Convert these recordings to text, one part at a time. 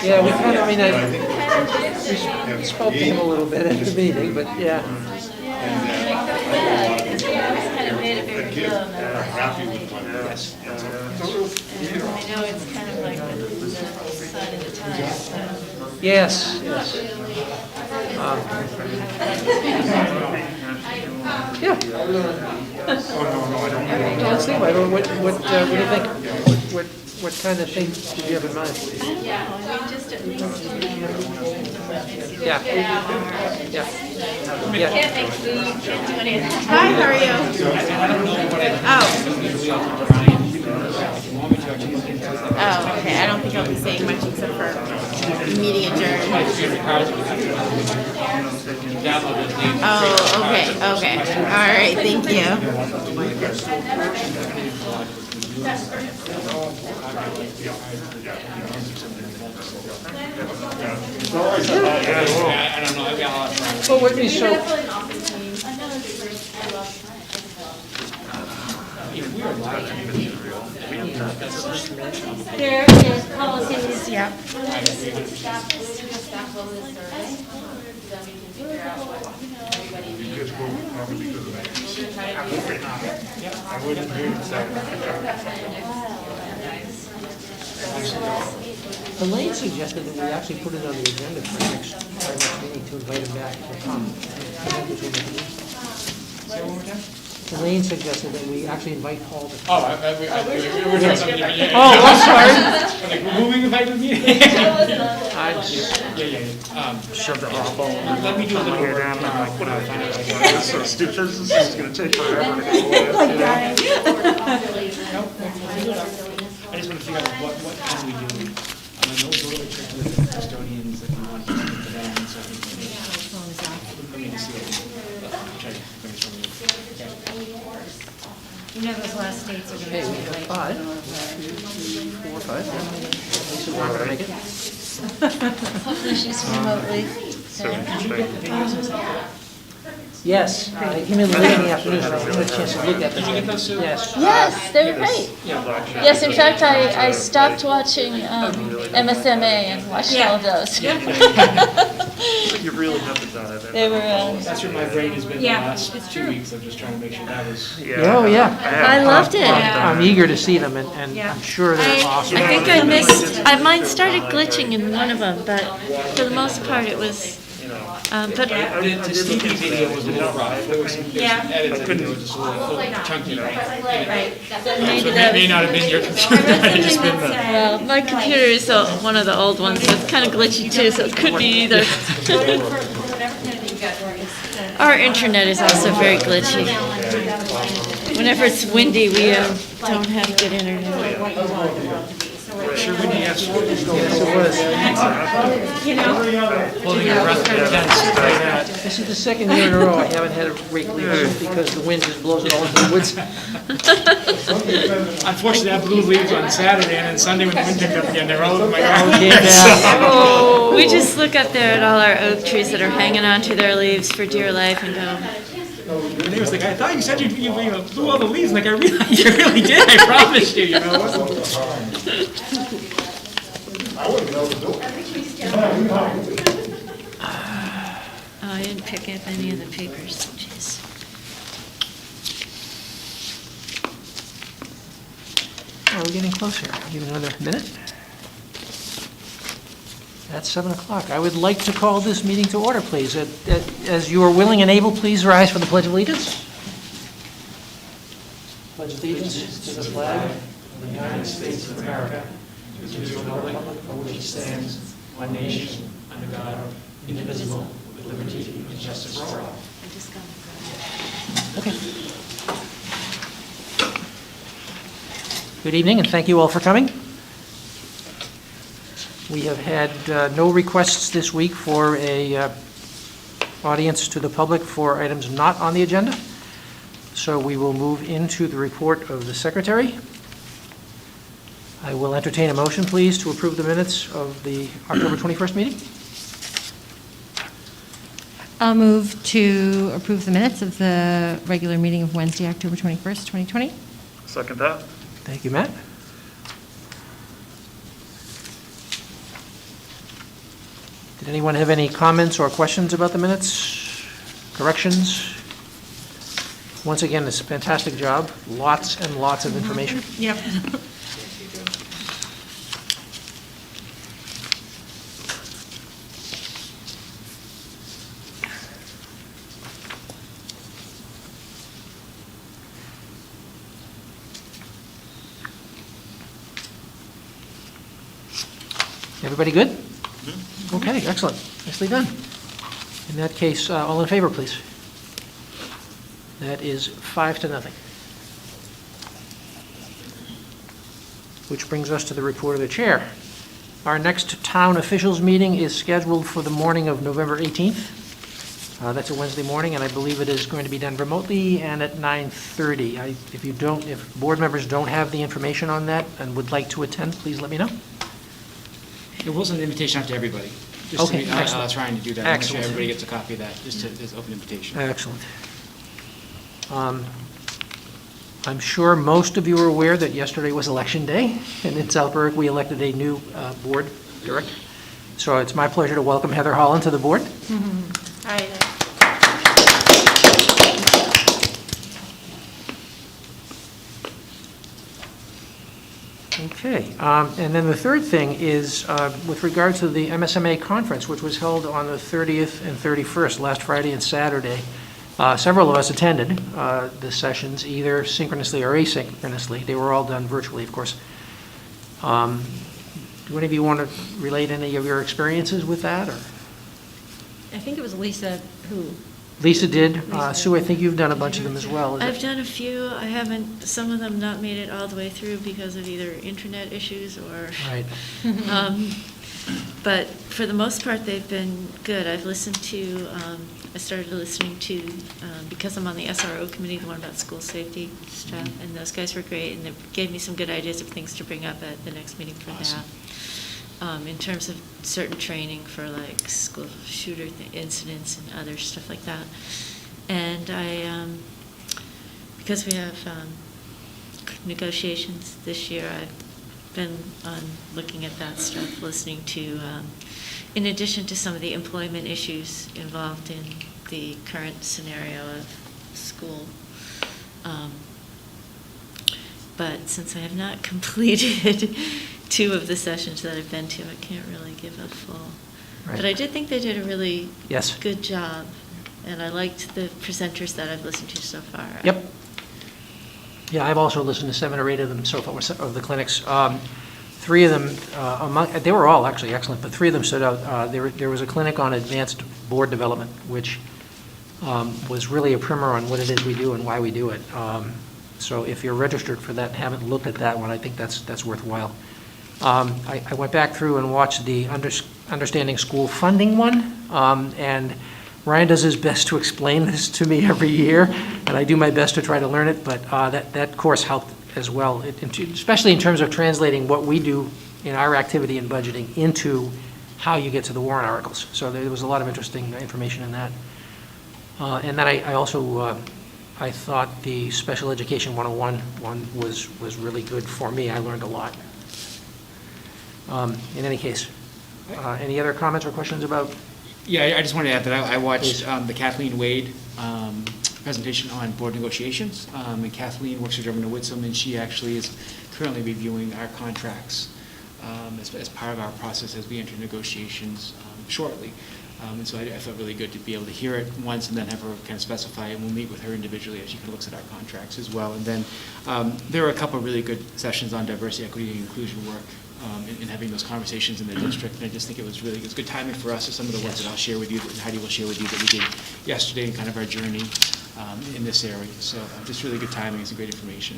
Yeah, we kind of, we spoke to him a little bit at the meeting, but yeah. Kind of made it very clear. Yes. I know it's kind of like the sign of the times. So. Yes, yes. Yeah. Yeah, let's think about it. What do you think? What kind of things did you have in mind? I don't know. I mean, just at least, Yeah. Yeah. Yeah. can't make food, can't do any of that. Hi, how are you? Oh, okay. I don't think I'll be saying much except for meeting adjourned. Oh, okay, okay. All right, thank you. Well, with me, so, There is policies, Yep. Elaine suggested that we actually put it on the agenda for our next meeting to invite him back to come. Elaine suggested that we actually invite Paul to come. Oh, we're doing something different. Yeah, Oh, I'm sorry. Like, we're moving back to the meeting. I just Shove the hot ball. Let me do a little work. It's so stupid. This is going to take forever. I just want to figure out what can we do. I know we're really tricky with the custodians that we want to speak to them, so let me just see what try to bring something. You know those last dates are going to Hey, we be have like. 5, 4, 5. Lisa's not going to make it. Hopefully she's remotely. So interesting. Yes, I came in late in the afternoon, so I didn't get a chance to look at them. Did you get those, Sue? Yes. Yes, they were great. Yes, in fact, I stopped watching MSMA and watched all of those. You really have to dive in. They were, That's where my brain has been the Yeah, last 2 weeks of just trying to make sure that was. Oh, yeah. I loved it. I'm eager to see them, and I'm sure they're awesome. I think I missed, mine started glitching in one of them, but for the most part it was, but The Stevie video was a little rough. There was some edits that were just a little chunky. So maybe it that may was, not have been your computer, it might have just been the. well, my computer is one of the old ones, so it's kind of glitchy too, so it could be either. Our internet is also very glitchy. Whenever it's windy, we don't have good internet. Sure, we need to Yes, it was. holding your breath intense like that. This is the second year in a row I haven't had a rake leaf because the wind just blows it all into the woods. Unfortunately, I blew leaves on Saturday, and then Sunday when the wind picked up again, they're all over my yard. Came down. We just look up there at all our oak trees that are hanging onto their leaves for dear life and go, And they was like, I thought you said you blew all the leaves. Like, I really, you really did. I promise you. You know. It wasn't. oh, I didn't pick up any of the papers, jeez. Oh, we're getting closer. Give it another minute. At 7 o'clock. I would like to call this meeting to order, please. As you are willing and able, please rise for the Pledge of Allegiance. Pledge allegiance to the flag of the United States of America, and to the republic for which it stands, one nation, under God, indivisible, with liberty and justice for all. Okay. Good evening, and thank you all for coming. We have had no requests this week for a audience to the public for items not on the agenda. So we will move into the report of the secretary. I will entertain a motion, please, to approve the minutes of the October 21st meeting. I'll move to approve the minutes of the regular meeting of Wednesday, October 21st, 2020. Second that. Thank you, Matt. Anyone have any comments or questions about the minutes? Corrections? Once again, it's a fantastic job. Lots and lots of information. Yep. Everybody good? Okay, excellent. Nicely done. In that case, all in favor, please. That is 5-0. Which brings us to the report of the chair. Our next town officials meeting is scheduled for the morning of November 18th. That's a Wednesday morning, and I believe it is going to be done remotely and at 9:30. If board members don't have the information on that and would like to attend, please let me know. It wasn't an invitation out to everybody. Okay, I excellent. was trying to do that. Make sure Excellent. everybody gets a copy of that, just as open invitation. Excellent. I'm sure most of you are aware that yesterday was Election Day, and in South Berwick, we elected a new board director. So it's my pleasure to welcome Heather Holland to the board. Hi there. Okay, and then the third thing is with regard to the MSMA conference, which was held on the 30th and 31st, last Friday and Saturday. Several of us attended the sessions, either synchronously or asynchronously. They were all done virtually, of course. Do any of you want to relate any of your experiences with that? Or I think it was Lisa who. Lisa did. Lisa Sue, I did. think you've done a bunch of them as well. I've done a few. I haven't, some of them not made it all the way through because of either internet issues or. Right. But for the most part, they've been good. I've listened to, I started listening to, because I'm on the SRO committee, the one about school safety stuff, and those guys were great, and they gave me some good ideas of things to bring up at the next meeting for Awesome. that. In terms of certain training for like school shooter incidents and other stuff like that. And I, because we have negotiations this year, I've been looking at that stuff, listening to, in addition to some of the employment issues involved in the current scenario of school. But since I have not completed 2 of the sessions that I've been to, I can't really give a full. Right. But I did think they did a really Yes. good job, and I liked the presenters that I've listened to so far. Yep. Yeah, I've also listened to 7 or 8 of them so far, of the clinics. 3 of them, they were all actually excellent, but 3 of them stood out. There was a clinic on advanced board development, which was really a primer on what it is we do and why we do it. So if you're registered for that and haven't looked at that one, I think that's worthwhile. I went back through and watched the Understanding School Funding one, and Ryan does his best to explain this to me every year, and I do my best to try to learn it, but that course helped as well, especially in terms of translating what we do in our activity and budgeting into how you get to the warrant articles. So there was a lot of interesting information in that. And then I also, I thought the Special Education 101 one was really good for me. I learned a lot. In any case, any other comments or questions about? Yeah, I just wanted to add that I watched Please. the Kathleen Wade presentation on board negotiations. And Kathleen works with Governor Whitsom, and she actually is currently reviewing our contracts as part of our process as we enter negotiations shortly. And so I felt really good to be able to hear it once and then have her kind of specify, and we'll meet with her individually as she kind of looks at our contracts as well. And then there were a couple of really good sessions on diversity, equity, and inclusion work in having those conversations in the district. And I just think it was good timing for us. Some of the work that I'll share with you, that Heidi will share with you, that we did yesterday and kind of our journey in this area. So just really good timing. It's great information.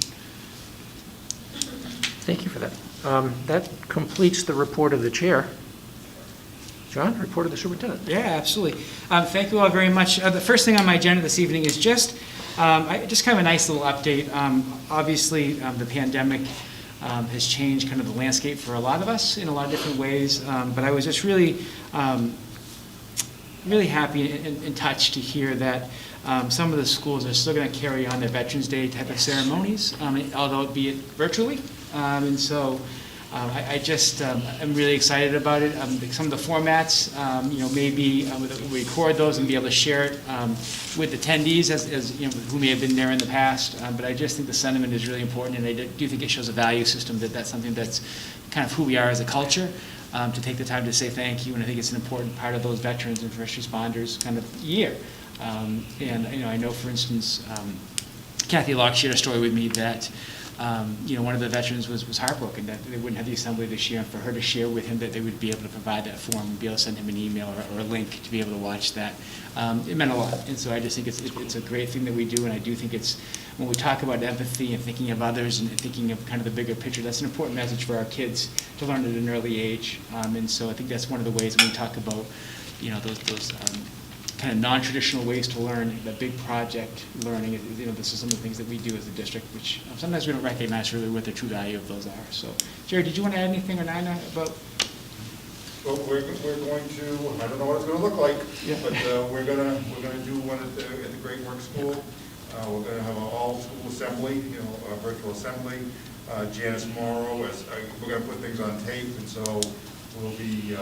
Thank you for that. That completes the report of the chair. John, report of the superintendent. Yeah, absolutely. Thank you all very much. The first thing on my agenda this evening is just kind of a nice little update. Obviously, the pandemic has changed kind of the landscape for a lot of us in a lot of different ways, but I was just really happy and touched to hear that some of the schools are still going to carry on their Veterans Day type of ceremonies, although it be virtually. And so I'm really excited about it. Some of the formats, maybe we record those and be able to share it with attendees as who may have been there in the past. But I just think the sentiment is really important, and I do think it shows a value system that's something that's kind of who we are as a culture. To take the time to say thank you, and I think it's an important part of those veterans and first responders kind of year. And I know, for instance, Kathy Locke shared a story with me that one of the veterans was heartbroken that they wouldn't have the assembly this year, and for her to share with him that they would be able to provide that form and be able to send him an email or a link to be able to watch that. It meant a lot, and so I just think it's a great thing that we do, and I do think it's, when we talk about empathy and thinking of others and thinking of kind of the bigger picture, that's an important message for our kids to learn at an early age, and so I think that's one of the ways when we talk about, those kind of non-traditional ways to learn, the big project learning, this is some of the things that we do as a district, which sometimes we don't recognize really what the true value of those are. So, Jerry, did you want to add anything, or Nina, about? Well, we're going to, I don't know what it's going to look like, Yeah. but we're going to do one at the Great Work School. We're going to have an all-school assembly, a virtual assembly. Janice Morrow, we're going to put things on tape, and so we'll be,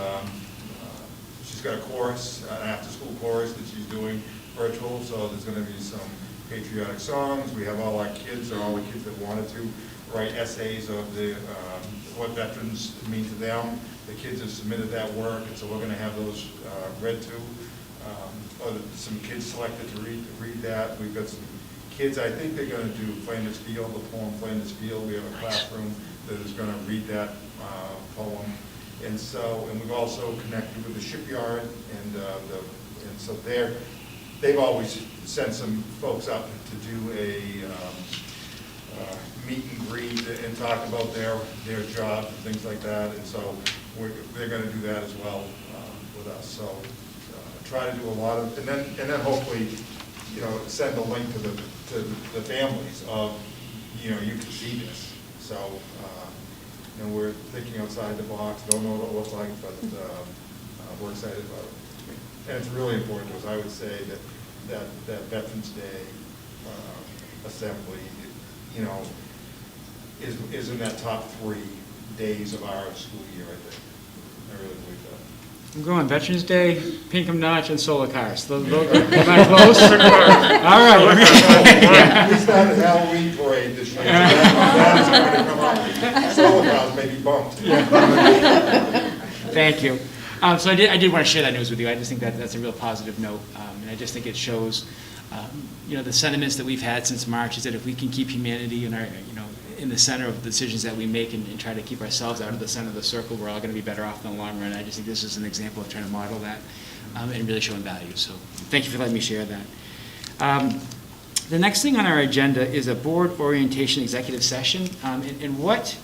she's got a chorus, an after-school chorus that she's doing virtual, so there's going to be some patriotic songs. We have all our kids, or all the kids that wanted to, write essays of what veterans mean to them. The kids have submitted that work, and so we're going to have those read to. Some kids selected to read that. We've got some kids, I think they're going to do Flanders Field, the poem Flanders Field. We have a classroom that is going to read that poem. And we've also connected with the shipyard, and so they've always sent some folks up to do a meet and greet and talk about their jobs and things like that. And so they're going to do that as well with us. So try to do a lot of, and then hopefully, send a link to the families of, you can see this. So. We're thinking outside the box, don't know what it looks like, but we're excited about it. And it's really important to us. I would say that Veterans Day assembly, is in that top 3 days of our school year, I think. I really believe that. I'm going Veterans Day, Pinkham Notch, and solar cars. Those am I close? All right. We started Halloween parade this year. So that is going to come up. Solar cars may be bumped. Thank you. So I did want to share that news with you. I just think that's a real positive note, and I just think it shows, the sentiments that we've had since March is that if we can keep humanity in our, in the center of the decisions that we make and try to keep ourselves out of the center of the circle, we're all going to be better off in the long run. I just think this is an example of trying to model that and really showing value. So thank you for letting me share that. The next thing on our agenda is a board orientation executive session, and what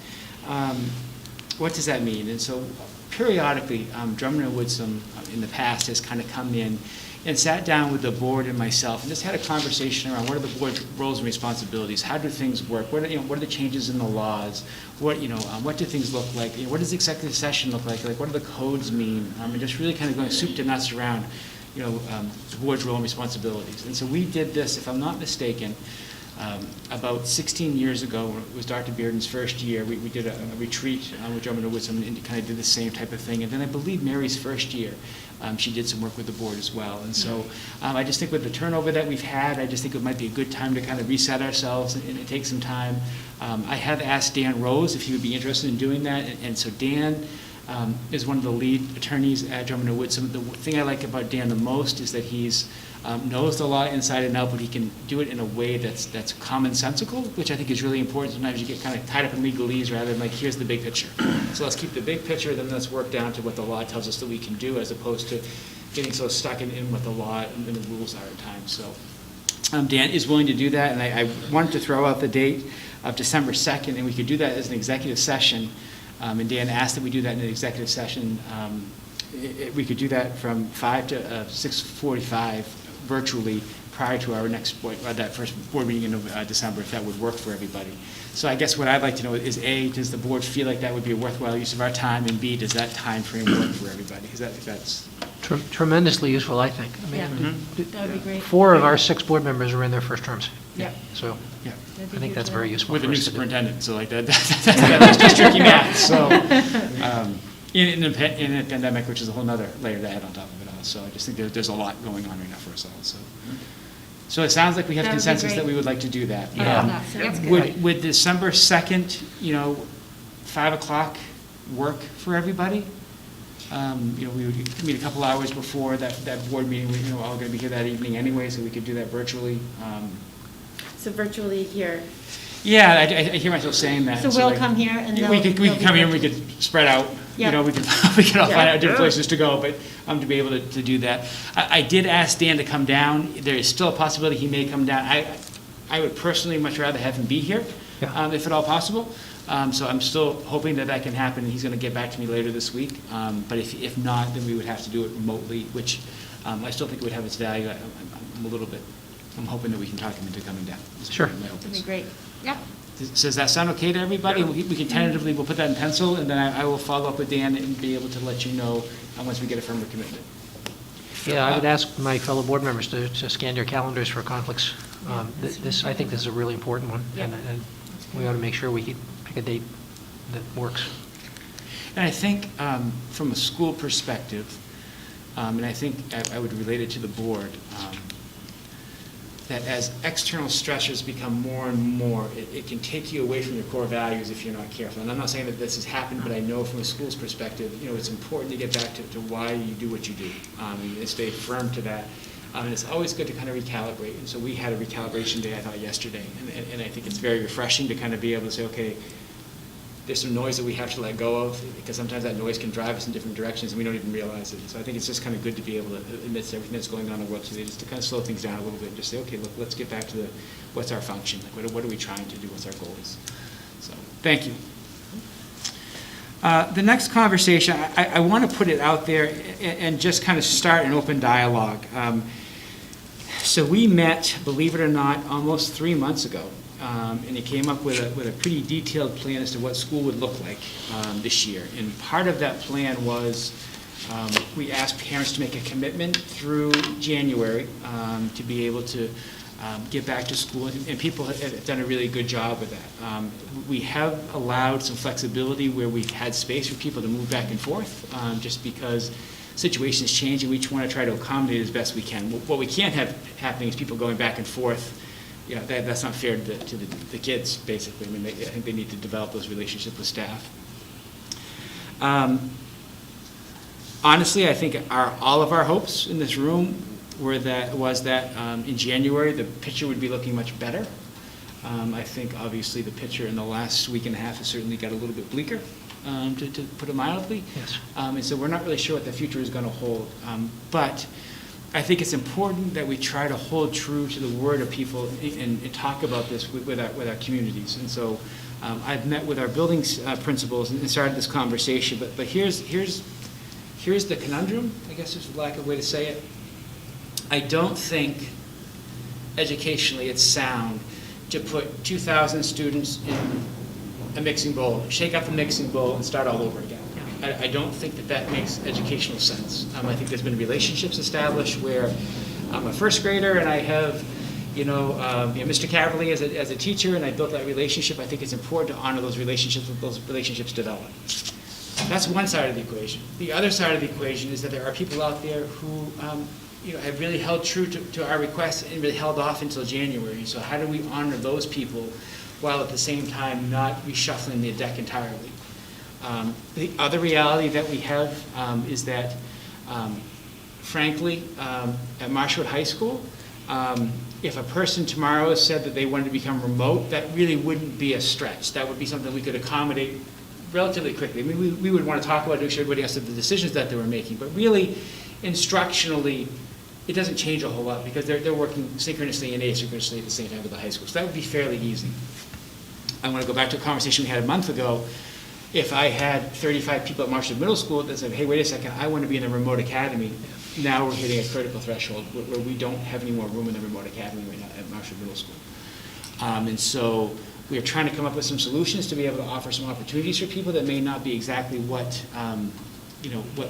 does that mean? And so periodically, Drummond and Woodsum in the past has kind of come in and sat down with the board and myself and just had a conversation around what are the board's roles and responsibilities, how do things work, what are the changes in the laws, what do things look like, what does the executive session look like what do the codes mean, and just really kind of going soup to nuts around the board's role and responsibilities. And so we did this, if I'm not mistaken, about 16 years ago. It was Dr. Bearden's first year. We did a retreat with Drummond and Woodsum and kind of did the same type of thing. And then I believe Mary's first year, she did some work with the board as well. And so I just think with the turnover that we've had, I just think it might be a good time to kind of reset ourselves and take some time. I have asked Dan Rose if he would be interested in doing that. And so Dan is one of the lead attorneys at Drummond and Woodsum. The thing I like about Dan the most is that he's knows the law inside and out, but he can do it in a way that's commonsensical, which I think is really important. Sometimes you get kind of tied up in legalese rather than here's the big picture. So let's keep the big picture, then let's work down to what the law tells us that we can do, as opposed to getting so stuck in what the law and the rules are at times. So Dan is willing to do that, and I wanted to throw out the date of December 2nd, and we could do that as an executive session. And Dan asked that we do that in an executive session. We could do that from 5 to 6:45 virtually prior to our next that first board meeting in December, if that would work for everybody. So I guess what I'd like to know is, A, does the board feel like that would be a worthwhile use of our time, and B, does that time frame work for everybody? Because that's Tremendously useful, I think. I mean, Yeah. That would be great. 4 of our 6 board members are in their first terms. Yep. So Yeah. I think that's very useful. With a for new us to do. superintendent, so like that's just tricky math, so. In a pandemic, which is a whole nother layer to add on top of it all, so I just think there's a lot going on right now for us all, so. So it sounds like we have That would be consensus that great. we would like to do that. Yeah. That's good. Would December 2nd, 5 o'clock work for everybody? We would meet a couple hours before that board meeting, we're all going to be here that evening anyway, so we could do that virtually. So virtually here. Yeah, I hear myself saying that. So we'll like, come here and we could they'll come be here and we could spread out. Yeah. We could all find Yeah. out different places to go, but to be able to do that. I did ask Dan to come down. There is still a possibility he may come down. I would personally much rather have him be here, Yeah. if at all possible. So I'm still hoping that can happen. He's going to get back to me later this week. But if not, then we would have to do it remotely, which I still think would have its value. I'm hoping that we can talk him into coming down. Sure. My hope That'd is. be great. Yeah. Does that sound okay to everybody? We can tentatively, we'll put that in pencil, and then I will follow up with Dan and be able to let you know once we get a firmer commitment. Yeah, I would ask my fellow board members to scan their calendars for conflicts. I think this is a really important one, and we ought to make sure we pick a date that works. And I think from a school perspective, and I think I would relate it to the board, that as external stressors become more and more, it can take you away from your core values if you're not careful. And I'm not saying that this has happened, but I know from a school's perspective, it's important to get back to why you do what you do, and stay firm to that. And it's always good to kind of recalibrate. And so we had a recalibration day, I thought, yesterday. And I think it's very refreshing to kind of be able to say, okay, there's some noise that we have to let go of, because sometimes that noise can drive us in different directions and we don't even realize it. So I think it's just kind of good to be able to, amidst everything that's going on in the world today, just to kind of slow things down a little bit and just say, okay, look, let's get back to what's our function? Like, what are we trying to do? What's our goals? So, thank you. The next conversation, I want to put it out there and just kind of start an open dialogue. So we met, believe it or not, almost 3 months ago. And he came up with a pretty detailed plan as to what school would look like this year. And part of that plan was we asked parents to make a commitment through January to be able to get back to school, and people have done a really good job with that. We have allowed some flexibility where we've had space for people to move back and forth, just because situations change and we want to try to accommodate as best we can. What we can't have happening is people going back and forth. That's not fair to the kids, basically. I mean, I think they need to develop those relationships with staff. Honestly, I think all of our hopes in this room was that in January the picture would be looking much better. I think obviously the picture in the last week and a half has certainly got a little bit bleaker, to put it mildly. Yes. And so we're not really sure what the future is going to hold. But I think it's important that we try to hold true to the word of people and talk about this with our communities. And so I've met with our building principals and started this conversation. But here's the conundrum, I guess is for lack of a way to say it. I don't think educationally it's sound to put 2,000 students in a mixing bowl, shake up the mixing bowl, and start all over again. I don't think that makes educational sense. I think there's been relationships established where I'm a first grader and I have, Mr. Caverly as a teacher, and I built that relationship. I think it's important to honor those relationships when those relationships develop. That's one side of the equation. The other side of the equation is that there are people out there who have really held true to our requests and really held off until January. So how do we honor those people while at the same time not reshuffling the deck entirely? The other reality that we have is that, frankly, at Marshwood High School, if a person tomorrow said that they wanted to become remote, that really wouldn't be a stretch. That would be something we could accommodate relatively quickly. I mean, we would want to talk about it, make sure everybody else did the decisions that they were making, but really, instructionally, it doesn't change a whole lot because they're working synchronously and asynchronously at the same time with the high school. So that would be fairly easy. I want to go back to a conversation we had a month ago. If I had 35 people at Marshwood Middle School that said, hey, wait a second, I want to be in a remote academy, now we're hitting a critical threshold where we don't have any more room in the remote academy right now at Marshwood Middle School. And so we are trying to come up with some solutions to be able to offer some opportunities for people that may not be exactly what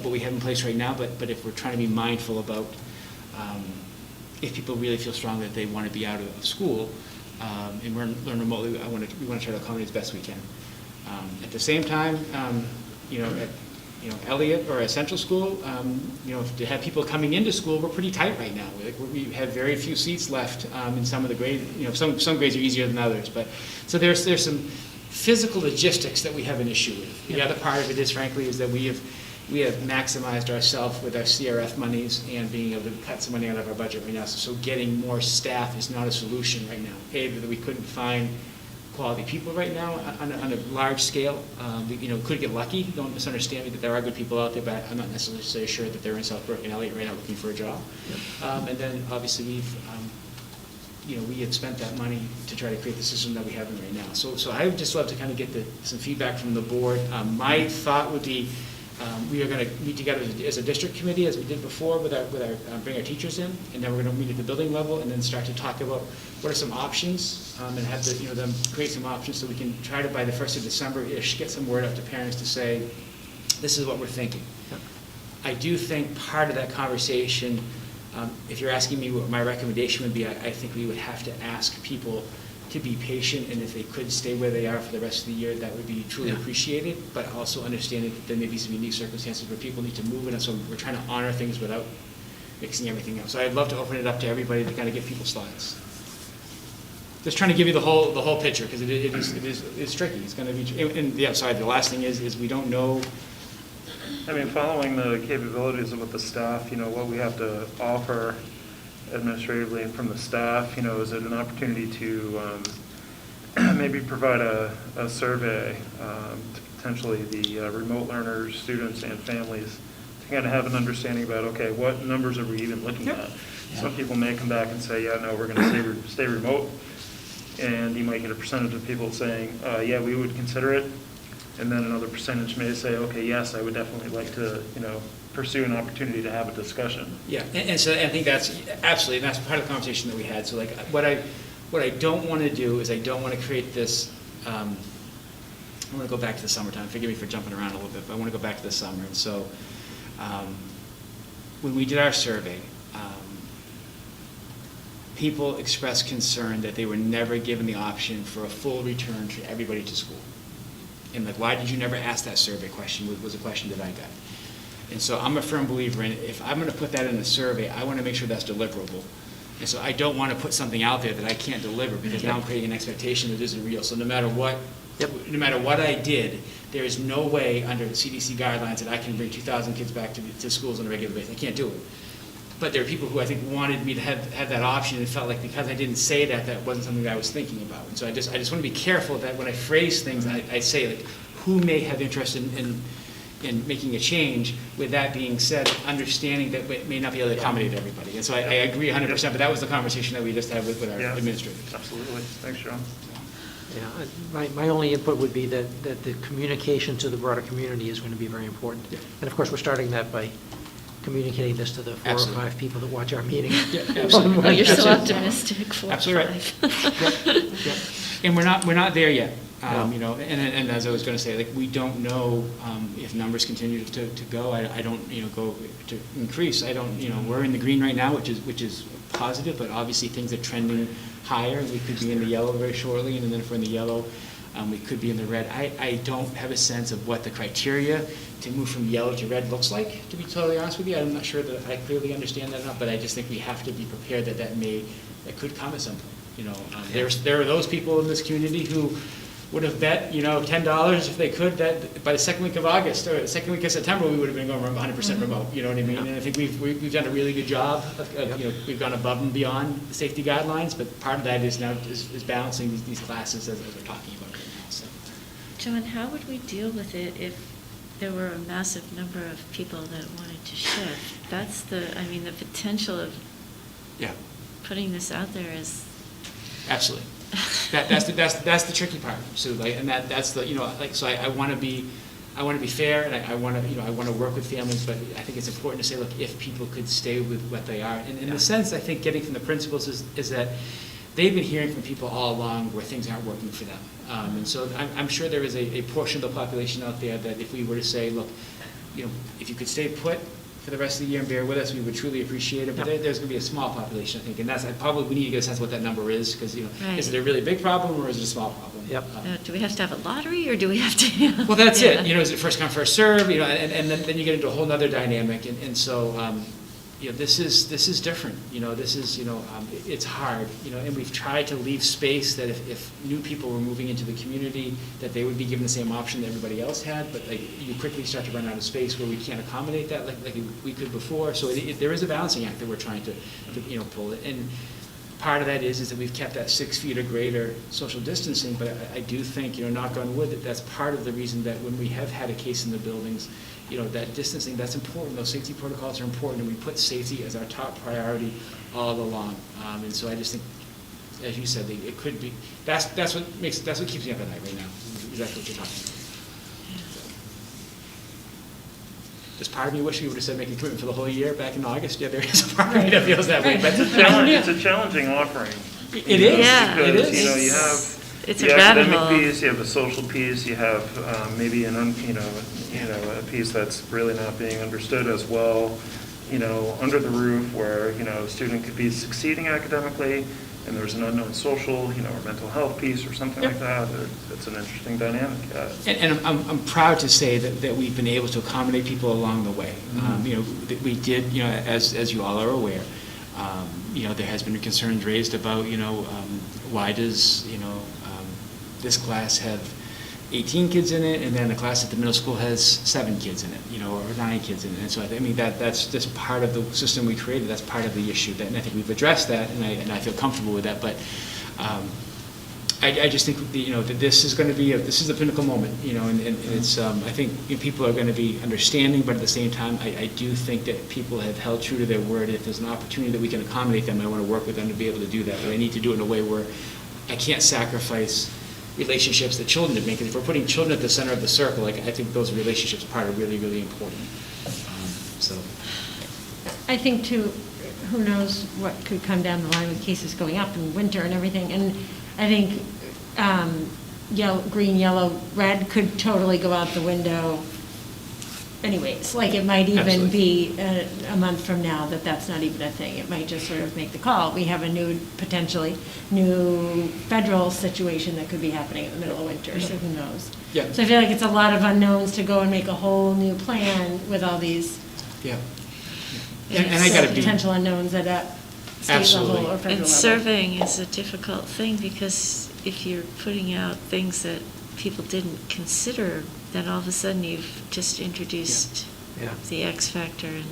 we have in place right now, but if we're trying to be mindful about if people really feel strongly that they want to be out of school, and learn remotely, we want to try to accommodate as best we can. At the same time, at Elliott or at Central School, to have people coming into school, we're pretty tight right now. We have very few seats left in some of the grades. Some grades are easier than others, but so there's some physical logistics that we have an issue with. The other part of it is, frankly, is that we have maximized ourselves with our CRF monies and being able to cut some money out of our budget right now. So getting more staff is not a solution right now. That we couldn't find quality people right now on a large scale. We could get lucky. Don't misunderstand me that there are good people out there, but I'm not necessarily sure that they're in Southbrook and Elliott right now looking for a job. Yep. And then obviously we had spent that money to try to create the system that we have in right now. So I would just love to kind of get some feedback from the board. My thought would be we are going to meet together as a district committee, as we did before, bring our teachers in, and then we're going to meet at the building level, and then start to talk about what are some options, and have them create some options so we can try to, by the 1st of December-ish, get some word out to parents to say, this is what we're thinking. Yep. I do think part of that conversation, if you're asking me what my recommendation would be, I think we would have to ask people to be patient, and if they could stay where they are for the rest of the year, that would be truly appreciated, but also understanding that there may be some unique circumstances where people need to move, and so we're trying to honor things without mixing everything up. So I'd love to open it up to everybody to kind of give people's thoughts. Just trying to give you the whole picture, because it's tricky. It's going to be, and yeah, sorry, the last thing is we don't know. I mean, following the capabilities of what the staff, what we have to offer administratively and from the staff, is it an opportunity to maybe provide a survey to potentially the remote learners, students, and families to kind of have an understanding about, okay, what numbers are we even looking at? Yeah. Some people may come back and say, yeah, no, we're going to stay remote, and you might get a percentage of people saying, yeah, we would consider it, and then another percentage may say, okay, yes, I would definitely like to, pursue an opportunity to have a discussion. Yeah, and so I think that's absolutely, and that's part of the conversation that we had. So like what I don't want to do is I don't want to create this, I want to go back to the summertime. Forgive me for jumping around a little bit, but I want to go back to the summer. And so when we did our survey, people expressed concern that they were never given the option for a full return for everybody to school. And like, why did you never ask that survey question, was a question that I got. And so I'm a firm believer in, if I'm going to put that in a survey, I want to make sure that's deliverable. And so I don't want to put something out there that I can't deliver, because now I'm creating an expectation that isn't real. So no matter what I did, there is no way under the CDC guidelines that I can bring 2,000 kids back to schools on a regular basis. I can't do it. But there are people who I think wanted me to have that option, and felt like because I didn't say that wasn't something that I was thinking about. And so I just want to be careful that when I phrase things, I say like, who may have interest in making a change. With that being said, understanding that we may not be able to accommodate everybody. And so I agree 100%, but that was the conversation that we just had with our administrators. Absolutely. Thanks, John. Yeah, my only input would be that the communication to the broader community is going to be very important. Yeah. And of course, we're starting that by communicating this to the 4 or 5 people that watch our meeting. Yeah, absolutely. Oh, you're so optimistic. 4 absolutely or 5. Right. Yep. And we're not there yet. And as I was going to say, like, we don't know if numbers continue to go. I don't, go to increase. I don't, we're in the green right now, which is positive, but obviously things are trending higher. We could be in the yellow very shortly, and then if we're in the yellow, we could be in the red. I don't have a sense of what the criteria to move from yellow to red looks like, to be totally honest with you. I'm not sure that I clearly understand that enough, but I just think we have to be prepared that could come at some point. There are those people in this community who would have bet, $10 if they could, that by the second week of August or the second week of September, we would have been going 100% remote. You know what I mean? And I think we've done a really good job of, we've gone above and beyond the safety guidelines, but part of that is now is balancing these classes as we're talking about right now. So. John, how would we deal with it if there were a massive number of people that wanted to shift? That's the potential of putting this out there is... Absolutely. That's the tricky part, Sue. And that's the so I want to be fair, and I want to work with families, but I think it's important to say, look, if people could stay with what they are, and in the sense I think getting from the principals is that they've been hearing from people all along where things aren't working for them, and so I'm sure there is a portion of the population out there that if we were to say, look, if you could stay put, for the rest of the year and bear with us, we would truly appreciate it. But there's going to be a small population, I think, and we need to get a sense of what that number is, because, Right. is it a really big problem or is it a small problem? Yep. Do we have to have a lottery, or do we have to? Well, that's Yeah. it, is it first come, first serve, and then you get into a whole nother dynamic, and so, this is different, it's hard, and we've tried to leave space that if new people were moving into the community, that they would be given the same option that everybody else had, but you quickly start to run out of space where we can't accommodate that like we could before, so there is a balancing act that we're trying to pull it, and part of that is that we've kept that 6 feet or greater social distancing, but I do think, knock on wood, that's part of the reason that when we have had a case in the buildings, that distancing, that's important. Those safety protocols are important, and we put safety as our top priority all along. And so I just think, as you said, it could be, that's what keeps me up at night right now, exactly what you're talking about. Does part of me wish we would have said make a commitment for the whole year back in August? Yeah, there is a part of me that feels that way. But It's a challenging offering. It is. Yeah. It Because, is. you have It's the a rabbit academic hole. piece, you have a social piece, you have maybe a piece that's really not being understood as well, under the roof where, a student could be succeeding academically, and there's an unknown social, or mental health piece or something like that. It's an interesting dynamic. And I'm proud to say that we've been able to accommodate people along the way. That we did, as you all are aware, there has been concerns raised about, why does, this class have 18 kids in it, and then the class at the middle school has 7 kids in it, or 9 kids in it. And so that's just part of the system we created. That's part of the issue, and I think we've addressed that, and I feel comfortable with that. But I just think that this is going to be this is a pinnacle moment, and it's I think people are going to be understanding, but at the same time, I do think that people have held true to their word. If there's an opportunity that we can accommodate them, I want to work with them to be able to do that. But I need to do it in a way where I can't sacrifice relationships that children have made. Because if we're putting children at the center of the circle, I think those relationships are really, really important. So, I think too, who knows what could come down the line with cases going up in winter and everything. And I think green, yellow, red could totally go out the window anyways. Like it might even Absolutely. be a month from now that's not even a thing. It might just sort of make the call. We have a potentially new federal situation that could be happening in the middle of winter, so who knows? Yeah. So I feel like it's a lot of unknowns to go and make a whole new plan with all these yeah. And I got to be potential unknowns at a state Absolutely. level or federal And level. surveying is a difficult thing, because if you're putting out things that people didn't consider, then all of a sudden you've just introduced Yeah. the X factor. And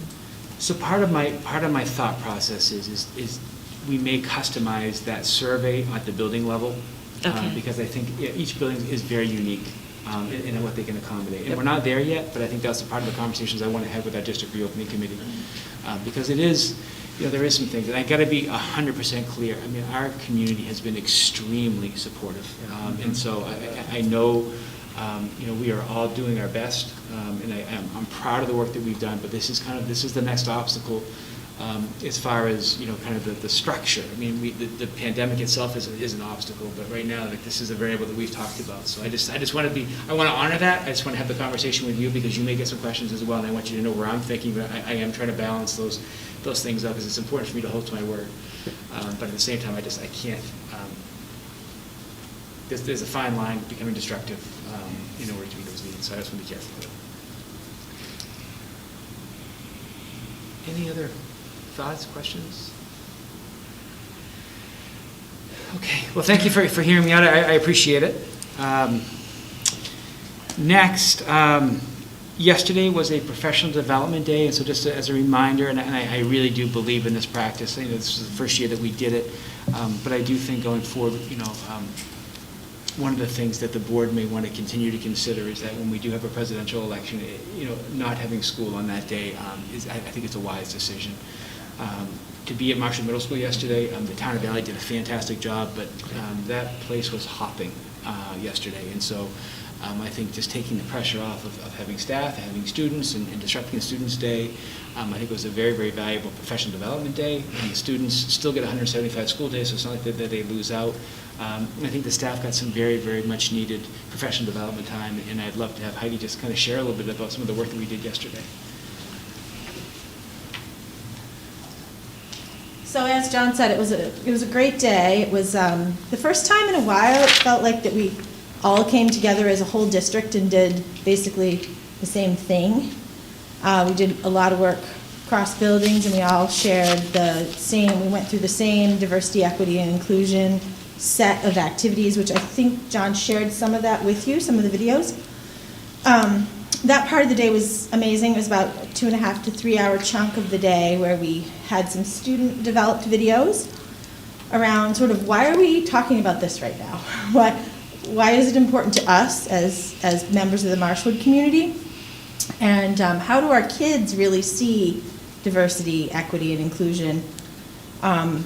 So part of my thought process is we may customize that survey at the building level, Okay. because I think each building is very unique in what they can accommodate. And we're not there yet, but I think that's a part of the conversations I want to have with our district reopening committee, because it is, there is some things, and I got to be 100% clear. I mean, our community has been extremely supportive, and so I know. We are all doing our best, and I'm proud of the work that we've done. But this is the next obstacle, as far as kind of the structure. I mean, the pandemic itself is an obstacle, but right now, this is a variable that we've talked about. So I just want to honor that. I just want to have the conversation with you, because you may get some questions as well, and I want you to know where I'm thinking. But I am trying to balance those things up, because it's important for me to hold to my word. But at the same time, I can't. There's a fine line becoming destructive in order to meet those needs, so I just want to be careful with it. Any other thoughts, questions? Okay, well, thank you for hearing me out. I appreciate it. Next, yesterday was a professional development day, and so just as a reminder, and I really do believe in this practice. This is the first year that we did it, but I do think going forward, one of the things that the board may want to continue to consider is that when we do have a presidential election, not having school on that day I think it's a wise decision. To be at Marshall Middle School yesterday, the town of Valley did a fantastic job, but that place was hopping yesterday, and so I think just taking the pressure off of having staff, having students, and disrupting the students' day, I think it was a very, very valuable professional development day, and the students still get 175 school days, so it's not like that they lose out. I think the staff got some very, very much needed professional development time, and I'd love to have Heidi just kind of share a little bit about some of the work that we did yesterday. So as John said, it was a great day. It was the first time in a while it felt like that we all came together as a whole district and did basically the same thing. We did a lot of work across buildings, and we all shared we went through the same diversity, equity, and inclusion set of activities, which I think John shared some of that with you, some of the videos. That part of the day was amazing. It was about a 2.5 to 3 hour chunk of the day where we had some student-developed videos around sort of why are we talking about this right now? Why is it important to us as members of the Marshwood community? And how do our kids really see diversity, equity, and inclusion? And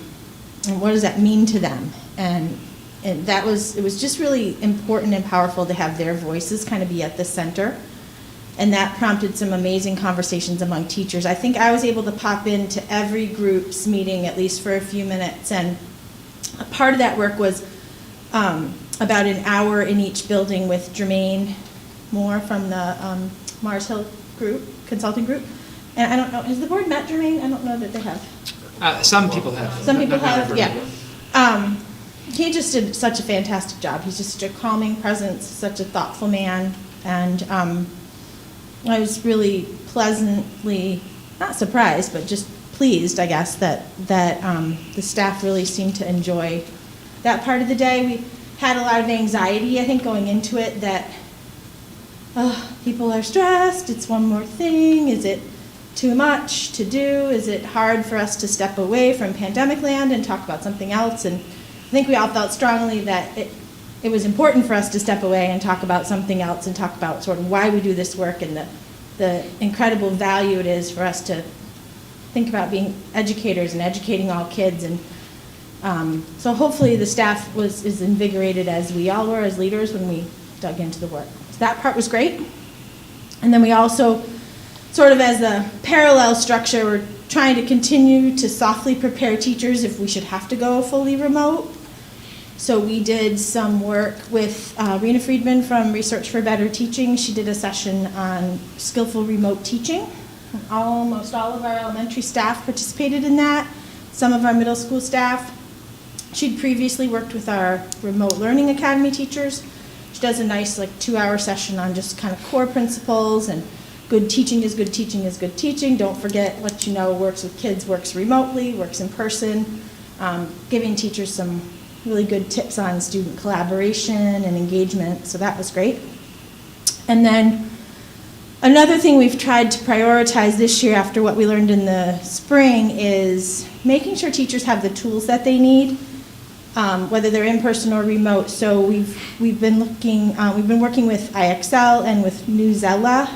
what does that mean to them? And it was just really important and powerful to have their voices kind of be at the center. And that prompted some amazing conversations among teachers. I think I was able to pop into every group's meeting at least for a few minutes. And a part of that work was about an hour in each building with Jermaine Moore from the Mars Hill group, consulting group. And I don't know, has the board met Jermaine? I don't know that they have. Some people have. Some people Not have, everyone. yeah. He just did such a fantastic job. He's just such a calming presence, such a thoughtful man. And I was really pleasantly, not surprised, but just pleased, I guess, that the staff really seemed to enjoy that part of the day. We had a lot of anxiety, I think, going into it that people are stressed, it's one more thing, is it too much to do, is it hard for us to step away from pandemic land and talk about something else? And I think we all felt strongly that it was important for us to step away and talk about something else and talk about sort of why we do this work and the incredible value it is for us to think about being educators and educating all kids. And so hopefully the staff is invigorated as we all were as leaders when we dug into the work. So that part was great. And then we also, sort of as a parallel structure, we're trying to continue to softly prepare teachers if we should have to go fully remote. So we did some work with Rena Friedman from Research for Better Teaching. She did a session on skillful remote teaching. Almost all of our elementary staff participated in that, some of our middle school staff. She'd previously worked with our remote learning academy teachers. She does a nice 2-hour session on just kind of core principles and good teaching is good teaching is good teaching. Don't forget what you know works with kids, works remotely, works in person, giving teachers some really good tips on student collaboration and engagement, so that was great. And then another thing we've tried to prioritize this year after what we learned in the spring is making sure teachers have the tools that they need, whether they're in person or remote. So we've been working with IXL and with Newsella,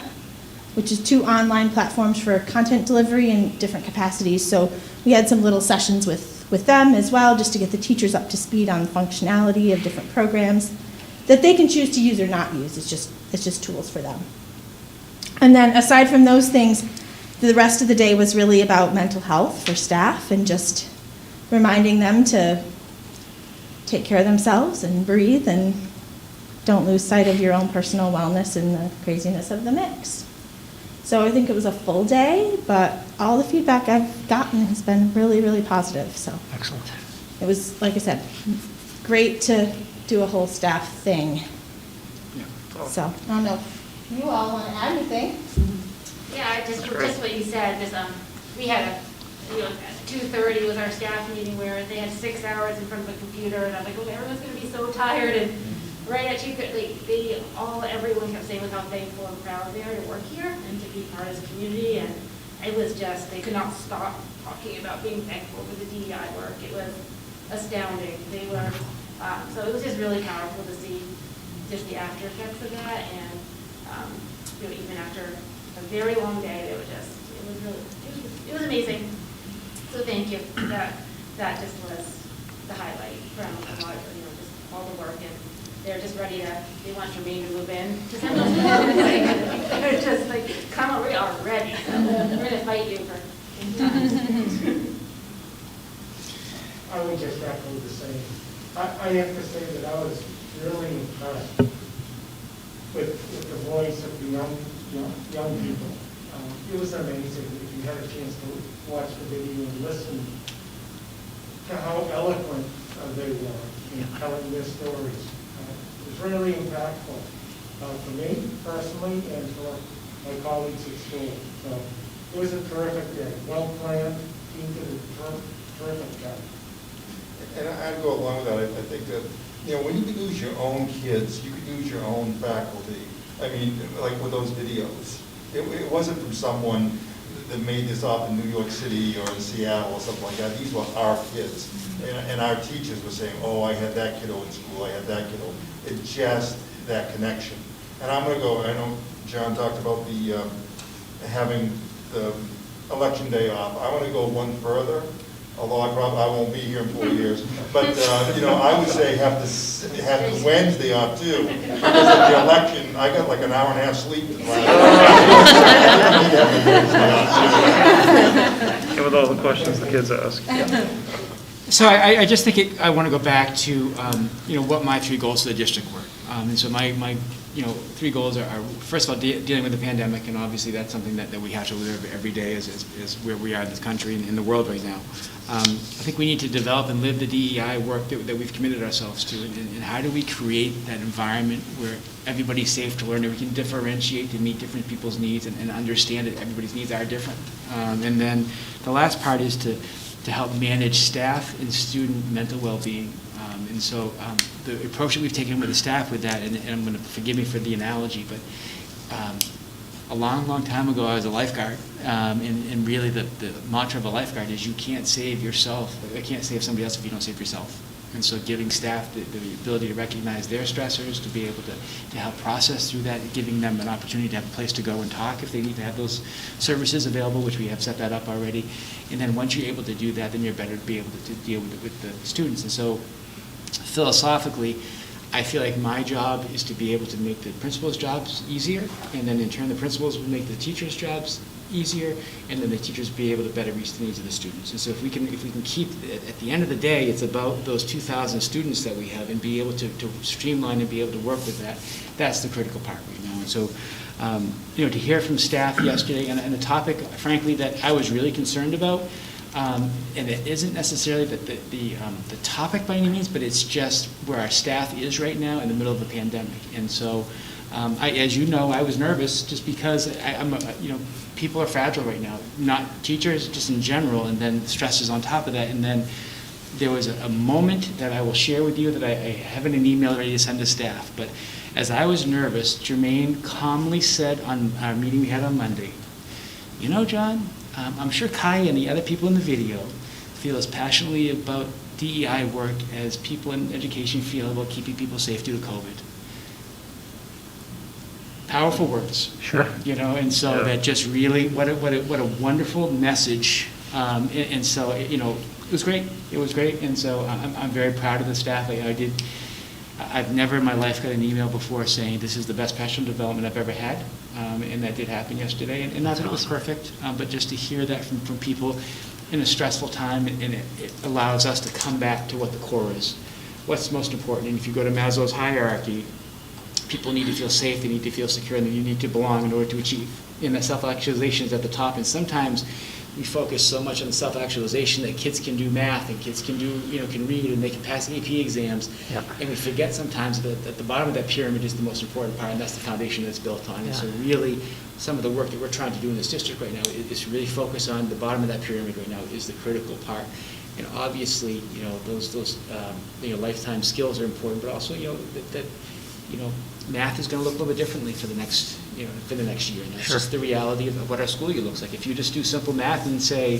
which is 2 online platforms for content delivery in different capacities. So we had some little sessions with them as well, just to get the teachers up to speed on functionality of different programs that they can choose to use or not use. It's just tools for them. And then aside from those things, the rest of the day was really about mental health for staff and just reminding them to take care of themselves and breathe and don't lose sight of your own personal wellness in the craziness of the mix. So I think it was a full day, but all the feedback I've gotten has been really, really positive. So Excellent. it was, like I said, great to do a whole staff thing. Yeah. So I don't know if you all want to add anything. Yeah, just what you said, we had at 2:30 was our staff meeting where they had 6 hours in front of a computer, and I'm like, oh, everyone's going to be so tired. And right at 2:30, everyone kept saying how thankful and proud they are to work here and to be part of this community. And it was just, they could not stop talking about being thankful for the DEI work. It was astounding. They were, so it was just really powerful to see just the after effects of that. And even after a very long day, they were just, it was amazing. So thank you. That just was the highlight from a lot of, just all the work, and they're just ready to, they want Jermaine to move in. They're just like, come on, we are ready. We're going to fight you for. I would just echo the same. I have to say that I was really impressed with the voice of the young people. It was amazing. If you had a chance to watch the video and listen to how eloquent they were in telling their stories. It was really impactful for me personally and for my colleagues at school. So it was a terrific day, well planned, team did a terrific job. And I'd go along with that. I think that, you know, when you could use your own kids, you could use your own faculty. I mean, like with those videos. It wasn't from someone that made this up in New York City or in Seattle or something like that. These were our kids. And our teachers were saying, oh, I had that kiddo in school, I had that kiddo. It's just that connection. And I'm going to go, I know John talked about the having the election day off. I want to go one further, although I won't be here in 4 years. But, you know, I would say have the Wednesday off too. Because of the election, I got like an hour and a half sleep. And with all the questions the kids ask. So I just think I want to go back to, you know, what my 3 goals for the district were. And so my you know, 3 goals are first of all, dealing with the pandemic, and obviously that's something that we have to live every day is where we are in this country and in the world right now. I think we need to develop and live the DEI work that we've committed ourselves to, and how do we create that environment where everybody's safe to learn, and we can differentiate to meet different people's needs and understand that everybody's needs are different. And then the last part is to help manage staff and student mental well-being. And so the approach that we've taken with the staff with that, and I'm going to forgive me for the analogy, but a long, long time ago I was a lifeguard, and really the mantra of a lifeguard is you can't save yourself, you can't save somebody else if you don't save yourself. And so giving staff the ability to recognize their stressors, to be able to help process through that, giving them an opportunity to have a place to go and talk if they need to have those services available, which we have set that up already. And then once you're able to do that, then you're better to be able to deal with the students. And so philosophically, I feel like my job is to be able to make the principals' jobs easier, and then in turn the principals will make the teachers' jobs easier, and then the teachers be able to better reach the needs of the students. And so if we can keep, at the end of the day, it's about those 2,000 students that we have and be able to streamline and be able to work with that. That's the critical part right now. And so, you know, to hear from staff yesterday on a topic, frankly, that I was really concerned about, and it isn't necessarily the topic by any means, but it's just where our staff is right now in the middle of a pandemic. And so, as you know, I was nervous just because you know, people are fragile right now, not teachers, just in general, and then stresses on top of that. And then there was a moment that I will share with you that I have in an email ready to send to staff. But as I was nervous, Jermaine calmly said on our meeting we had on Monday, you know, John, I'm sure Kai and the other people in the video feel as passionately about DEI work as people in education feel about keeping people safe due to COVID. Powerful words. Sure. You know, and so that just really, what a wonderful message. And so, you know, it was great. It was great. And so I'm very proud of the staff. I've never in my life got an email before saying this is the best professional development I've ever had. And that did happen yesterday. And not that it was perfect, but just to hear that from people in a stressful time, and it allows us to come back to what the core is. What's most important? And if you go to Maslow's hierarchy, people need to feel safe, they need to feel secure, and you need to belong in order to achieve. And that self-actualization is at the top. And sometimes we focus so much on self-actualization that kids can do math and kids can do, you know, can read and they can pass AP exams. Yep. And we forget sometimes that at the bottom of that pyramid is the most important part, and that's the foundation that's built on. Yeah. And so really, some of the work that we're trying to do in this district right now is really focus on the bottom of that pyramid right now is the critical part. And obviously, you know, those you know, lifetime skills are important, but also, you know, that you know, math is going to look a little bit differently for the next, you know, for the next year. And that's just the reality of what our school year looks like. If you just do simple math and say,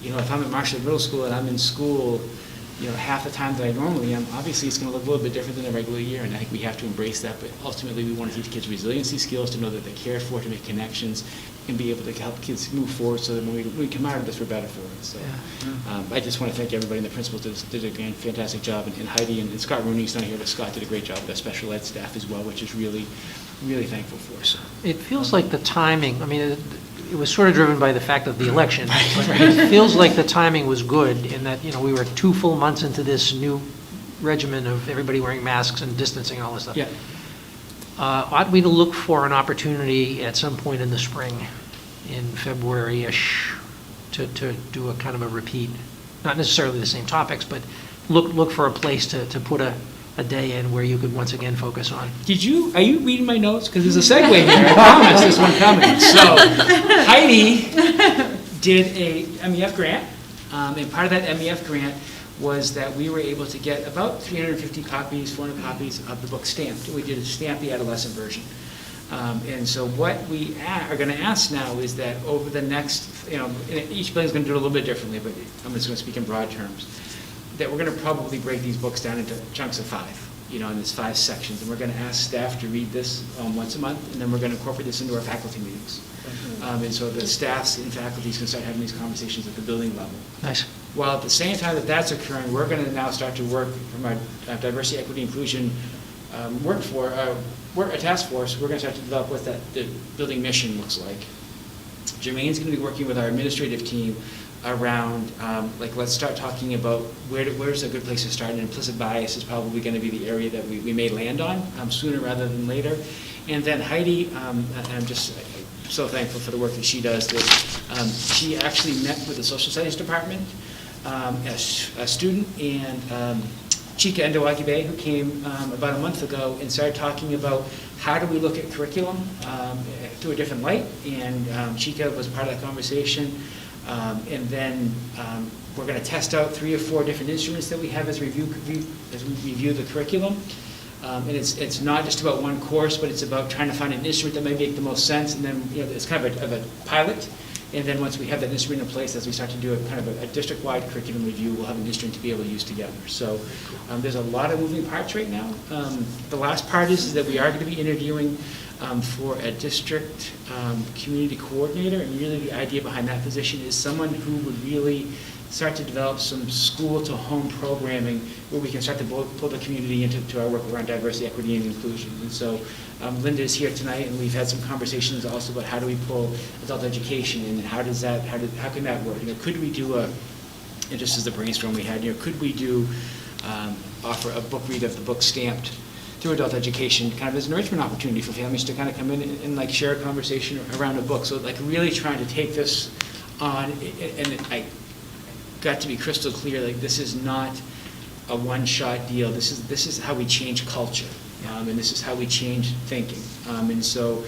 you know, if I'm at Marshall Middle School and I'm in school, you know, half the time that I normally am, obviously it's going to look a little bit different than a regular year, and I think we have to embrace that. But ultimately, we want to teach kids resiliency skills, to know that they're cared for, to make connections, and be able to help kids move forward so that when we come out of this, we're better for it. So I just want to thank everybody, and the principals did a fantastic job, and Heidi and Scott Rooney's not here, but Scott did a great job with our special ed staff as well, which is really, really thankful for. So It feels like the timing, I mean, it was sort of driven by the fact of the election. But it feels like the timing was good in that, you know, we were 2 full months into this new regimen of everybody wearing masks and distancing and all this stuff. yeah. Ought we to look for an opportunity at some point in the spring, in February-ish, to do a kind of a repeat? not necessarily the same topics, but look for a place to put a day in where you could once again focus on. Are you reading my notes? Because there's a segue here, I promise there's one coming. So Heidi did a MEF grant, and part of that MEF grant was that we were able to get about 350 copies, 400 copies of the book stamped. We did a stamp the adolescent version. And so what we are going to ask now is that over the next, each building's going to do it a little bit differently, but I'm just going to speak in broad terms, that we're going to probably break these books down into chunks of 5, and there's 5 sections. And we're going to ask staff to read this once a month, and then we're going to incorporate this into our faculty meetings. And so the staffs and faculties can start having these conversations at the building level. Nice. While at the same time that that's occurring, we're going to now start to work from our diversity, equity, inclusion a task force. We're going to start to develop what the building mission looks like. Jermaine's going to be working with our administrative team around, let's start talking about where's a good place to start, and implicit bias is probably going to be the area that we may land on sooner rather than later. And then Heidi, I'm just so thankful for the work that she does. She actually met with the social studies department, a student, and Chika Ndowagibe, who came about a month ago and started talking about how do we look at curriculum through a different light, and Chika was part of that conversation. And then we're going to test out 3 or 4 different instruments that we have as we review the curriculum. And it's not just about one course, but it's about trying to find an instrument that may make the most sense, and then it's kind of a pilot. And then once we have that instrument in place, as we start to do a district-wide curriculum review, we'll have an instrument to be able to use together. So there's a lot of moving parts right now. The last part is that we are going to be interviewing for a district community coordinator, and really the idea behind that position is someone who would really start to develop some school-to-home programming where we can start to pull the community into our work around diversity, equity, and inclusion. And so Linda is here tonight, and we've had some conversations also about how do we pull adult education, and how can that work? Could we do and just as the brainstorm we had, could we offer a book read of the book stamped through adult education, kind of as an enrichment opportunity for families to kind of come in and share a conversation around a book. So really trying to take this on, and I got to be crystal clear, this is not a one-shot deal. This is how we change culture, and this is how we change thinking. And so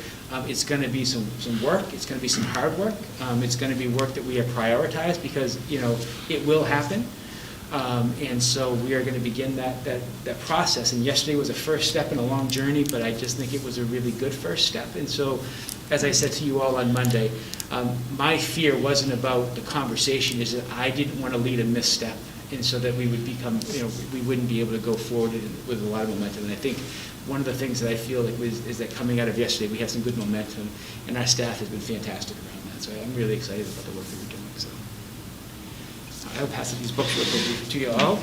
it's going to be some work. It's going to be some hard work. It's going to be work that we have prioritized because it will happen. And so we are going to begin that process. And yesterday was a first step in a long journey, but I just think it was a really good first step. And so, as I said to you all on Monday, my fear wasn't about the conversation, is that I didn't want to lead a misstep, and so that we would become, we wouldn't be able to go forward with a lot of momentum. And I think one of the things that I feel is that coming out of yesterday, we have some good momentum, and our staff has been fantastic around that. So I'm really excited about the work that we're doing. So I'll pass these books real quickly to you all.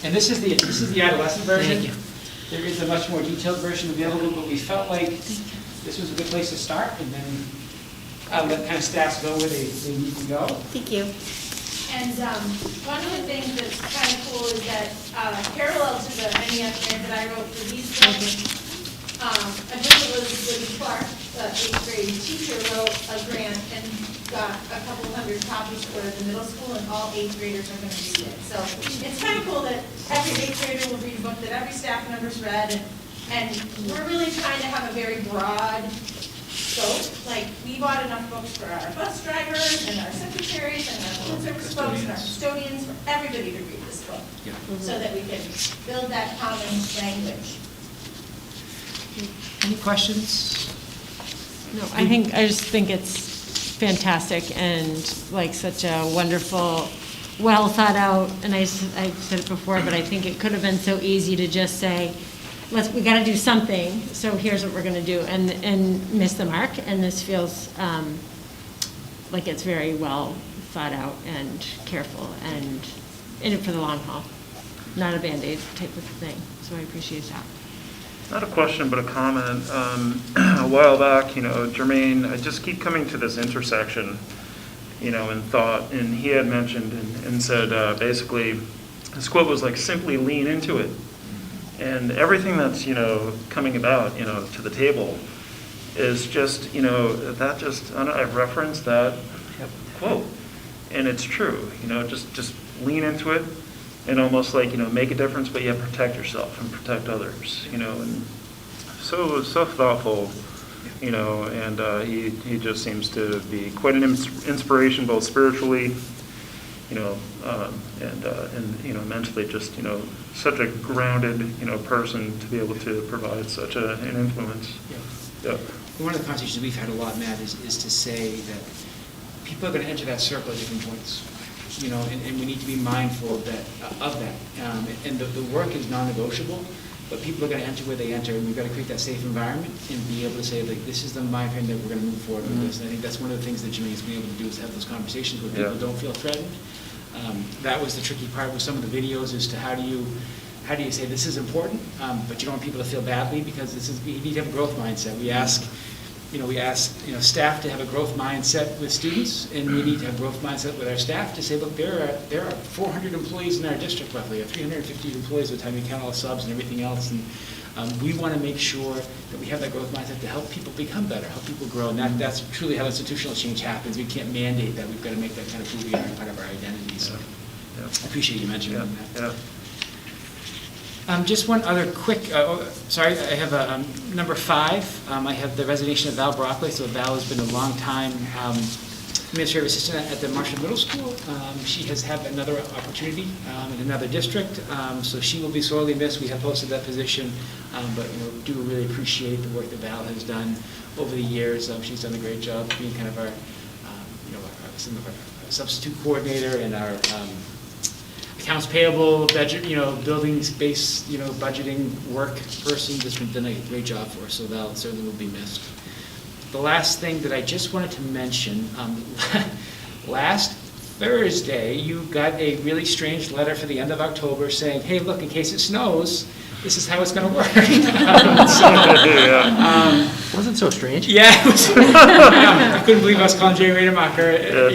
And this is the adolescent version. Thank you. There is a much more detailed version available, but we felt like this was a good place to start, and then I'll let kind of staff go where they need to go. Thank you. And one of the things that's kind of cool is that parallel to the MEF grant that I wrote for these books, I think it was Woody Clark, the 8th grade teacher, wrote a grant and got a couple hundred copies for the middle school, and all 8th graders are going to read it. So it's kind of cool that every 8th grader will read a book that every staff member's read, and we're really trying to have a very broad scope. We bought enough books for our bus drivers and our secretaries and our food service folks and our custodians, for everybody to read this book, so that we can build that common language. Any questions? No, I just think it's fantastic and such a wonderful, well thought out, and I said it before, but I think it could have been so easy to just say, we got to do something, so here's what we're going to do, and miss the mark. And this feels like it's very well thought out and careful and in it for the long haul, not a Band-Aid type of thing. So I appreciate that. Not a question, but a comment. A while back, Jermaine, I just keep coming to this intersection, in thought, and he had mentioned and said, basically, his quote was simply lean into it. And everything that's, coming about, to the table is just, I've referenced that quote. And it's true, just lean into it and almost like, make a difference, but you have to protect yourself and protect others, and so thoughtful, and he just seems to be quite an inspiration, both spiritually, and mentally, just, such a grounded, person to be able to provide such an influence. Yeah. Yeah. One of the conversations we've had a lot, Matt, is to say that people are going to enter that circle at different points, and we need to be mindful of that. And the work is non-negotiable, but people are going to enter where they enter, and we've got to create that safe environment and be able to say, like, this is the mind frame that we're going to move forward with this. And I think that's one of the things that Jimmy has been able to do, is have those conversations where people don't feel threatened. That was the tricky part with some of the videos, as to how do you say this is important, but you don't want people to feel badly, because we need to have a growth mindset. We ask staff to have a growth mindset with students, and we need to have growth mindset with our staff to say, look, there are 400 employees in our district, roughly, or 350 employees by the time you count all the subs and everything else, and we want to make sure that we have that growth mindset to help people become better, help people grow, and that's truly how institutional change happens. We can't mandate that. We've got to make that kind of who we are, part of our identity. So Yeah. I appreciate you mentioning that. Yeah. Just one other quick, sorry, I have number 5. I have the resignation of Val Broccoli. So Val has been a long time administrative assistant at the Marshall Middle School. She has had another opportunity in another district, so she will be sorely missed. We have posted that position, but do really appreciate the work that Val has done over the years. She's done a great job being kind of our, some of our substitute coordinator and our accounts payable, budget, building space, budgeting work person. Just been done a great job for us, so Val certainly will be missed. The last thing that I just wanted to mention, last Thursday, you got a really strange letter for the end of October saying, hey, look, in case it snows, this is how it's going to work. Wasn't so strange. Yeah, it was, I couldn't believe I was calling Jay Rademacher,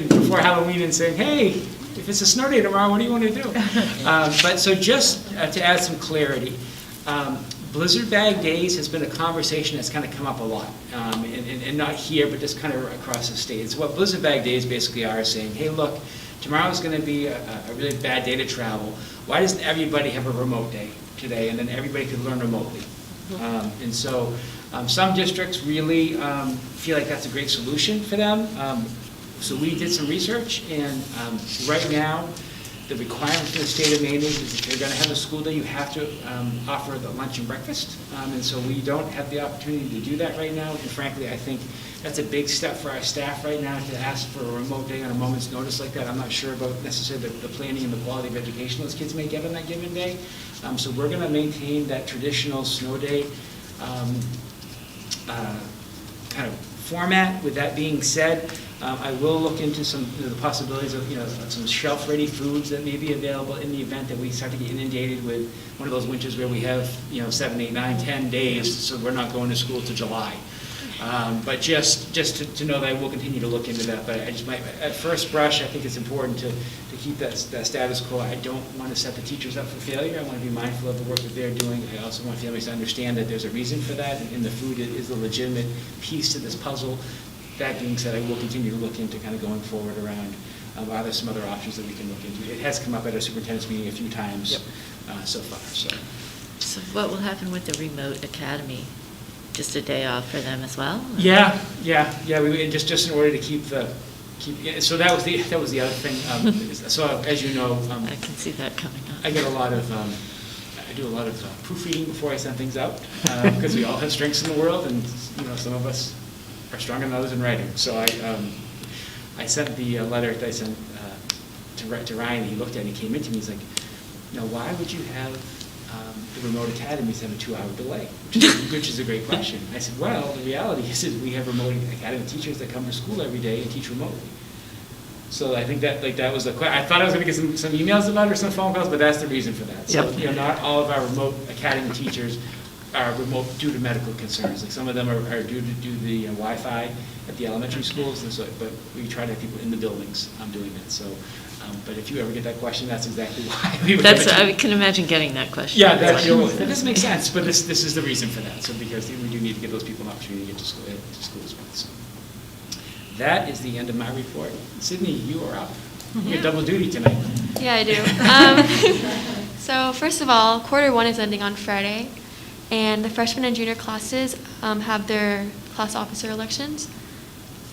before Halloween and saying, hey, if it's a snow day tomorrow, what do you want to do? But so just to add some clarity, Blizzard Bag Days has been a conversation that's kind of come up a lot, and not here, but just kind of across the state. So what Blizzard Bag Days basically are saying, hey, look, tomorrow's going to be a really bad day to travel. Why doesn't everybody have a remote day today, and then everybody could learn remotely? And so some districts really feel like that's a great solution for them. So we did some research, and right now, the requirement for the state of Maine is if you're going to have a school day, you have to offer the lunch and breakfast. And so we don't have the opportunity to do that right now. And frankly, I think that's a big step for our staff right now, to ask for a remote day on a moment's notice like that. I'm not sure about necessarily the planning and the quality of education those kids may get on that given day. So we're going to maintain that traditional snow day kind of format. With that being said, I will look into some the possibilities of some shelf-ready foods that may be available in the event that we start to get inundated with one of those winters where we have 7, 8, 9, 10 days, so we're not going to school to July. But just to know that I will continue to look into that. But I just at first brush, I think it's important to keep that status quo. I don't want to set the teachers up for failure. I want to be mindful of the work that they're doing. I also want families to understand that there's a reason for that, and the food is a legitimate piece to this puzzle. That being said, I will continue to look into kind of going forward around are there some other options that we can look into. It has come up at our superintendent's meeting a few times so far. So what will happen with the remote academy? Just a day off for them as well? Yeah. We just in order to keep. So that was the other thing. So as you know, I can see that coming up. I get a lot of. I do a lot of proofreading before I send things out, because we all have strengths in the world, and some of us are stronger than others in writing. So I sent the letter that I sent to Ryan. He looked at it and he came into me. He's like, why would you have the remote academies have a 2-hour delay? Which is a great question. I said, well, the reality is we have remote academy teachers that come to school every day and teach remotely. So I think that that was the question. I thought I was going to get some emails about it or some phone calls, but that's the reason for that. So not all of our remote academy teachers are remote due to medical concerns. Like some of them are due to do the Wi-Fi at the elementary schools, and so. But we try to have people in the buildings doing it. So, but if you ever get that question, that's exactly why we would. I can imagine getting that question. Yeah, that doesn't make sense. But this is the reason for that. So because we do need to give those people an opportunity to get to school as well. So. That is the end of my report. Sydney, you are up. You have double duty tonight. Yeah, I do. So first of all, quarter one is ending on Friday, and the freshman and junior classes have their class officer elections.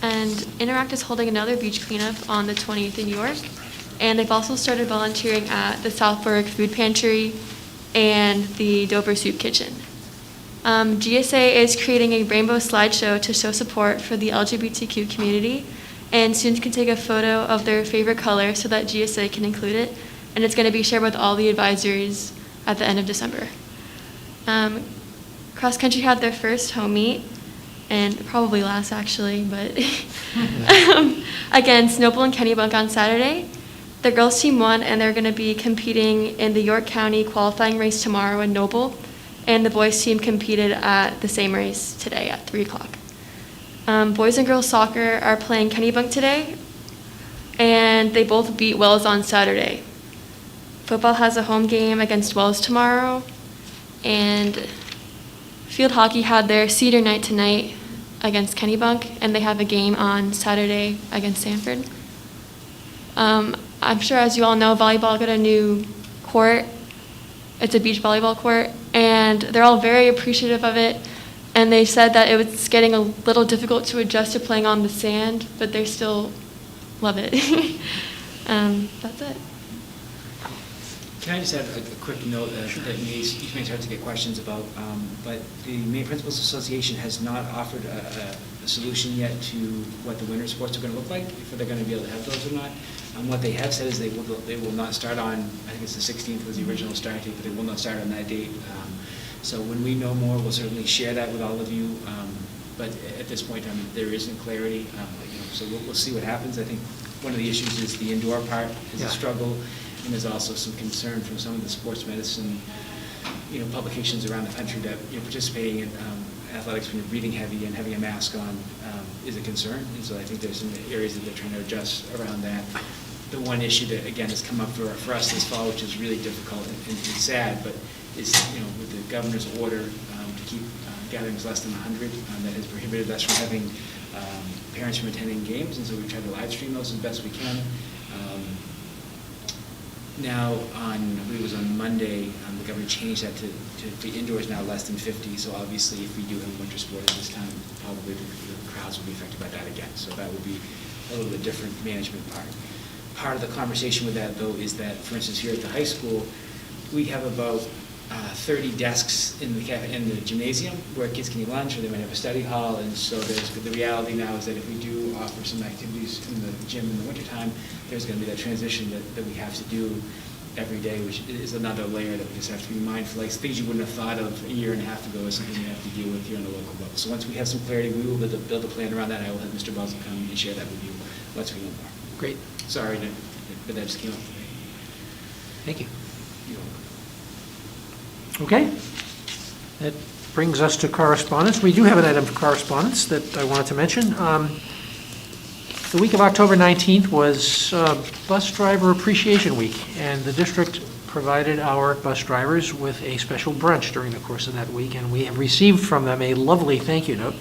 And Interact is holding another beach cleanup on the 20th in York, and they've also started volunteering at the Southburg Food Pantry and the Dover Soup Kitchen. GSA is creating a rainbow slideshow to show support for the LGBTQ community, and students can take a photo of their favorite color so that GSA can include it, and it's going to be shared with all the advisories at the end of December. Cross country had their first home meet, and probably last actually, but against Noble and Kennebunk on Saturday. The girls team won, and they're going to be competing in the York County qualifying race tomorrow in Noble, and the boys team competed at the same race today at 3 o'clock. Boys and girls soccer are playing Kennebunk today, and they both beat Wells on Saturday. Football has a home game against Wells tomorrow, and field hockey had their senior night tonight against Kennebunk, and they have a game on Saturday against Sanford. I'm sure, as you all know, volleyball got a new court. It's a beach volleyball court, and they're all very appreciative of it. And they said that it was getting a little difficult to adjust to playing on the sand, but they still love it. That's it. Can I just add a quick note that you may start to get questions about, but the Maine Principals Association has not offered a solution yet to what the winter sports are going to look like, if they're going to be able to have those or not. What they have said is they will not start on, I think it's the 16th was the original start date, but they will not start on that date. So when we know more, we'll certainly share that with all of you. But at this point, there isn't clarity. So we'll see what happens. I think one of the issues is the indoor part is a struggle, and there's also some concern from some of the sports medicine, publications around the country that participating in athletics when you're breathing heavy and having a mask on is a concern. And so I think there's some areas that they're trying to adjust around that. The one issue that again has come up for us this fall, which is really difficult and sad, but is with the governor's order to keep gatherings less than 100, that has prohibited us from having parents from attending games, and so we try to live stream those as best we can. Now, I believe it was on Monday, the governor changed that to the indoors now less than 50. So obviously, if we do have winter sport at this time, probably the crowds will be affected by that again. So that would be a little bit different management part. Part of the conversation with that, though, is that, for instance, here at the high school, we have about 30 desks in the gymnasium where kids can eat lunch, or they might have a study hall. And so the reality now is that if we do offer some activities in the gym in the wintertime, there's going to be that transition that we have to do every day, which is another layer that we just have to be mindful. Like things you wouldn't have thought of a year and a half ago is something you have to deal with here on the local level. So once we have some clarity, we will build a plan around that. I will have Mr. Buzzell come and share that with you once we know more. Great. Sorry, but that just came up. Thank you. You're welcome. Okay. That brings us to correspondence. We do have an item of correspondence that I wanted to mention. The week of October 19th was Bus Driver Appreciation Week, and the district provided our bus drivers with a special brunch during the course of that week, and we have received from them a lovely thank you note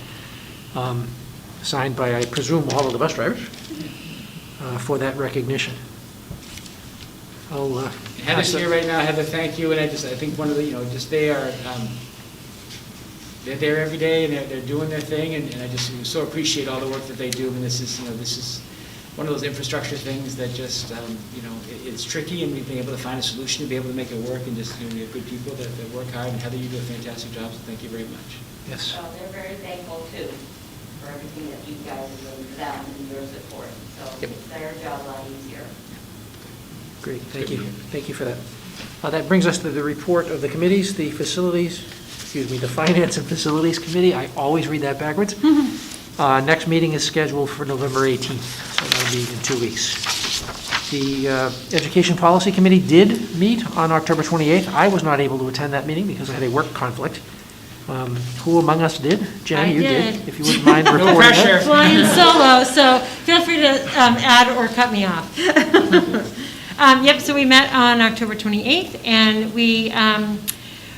signed by, I presume, all of the bus drivers for that recognition. Heather's here right now. Heather, thank you. And I think one of the, they're there every day and they're doing their thing, and I just so appreciate all the work that they do. And this is one of those infrastructure things that just, it's tricky, and we've been able to find a solution to be able to make it work, and just, we have good people that work hard. And Heather, you do a fantastic job, so thank you very much. Yes. Well, they're very thankful too for everything that you guys have done for them and your support. So it's their job a lot easier. Great, thank you. Thank you for that. That brings us to the report of the committees, the Finance and Facilities Committee. I always read that backwards. Next meeting is scheduled for November 18th, so that'll be in 2 weeks. The Education Policy Committee did meet on October 28th. I was not able to attend that meeting because I had a work conflict. Who among us did? Jen, you did. If you wouldn't mind reporting. No pressure. Flying solo, so feel free to add or cut me off. So we met on October 28th, and we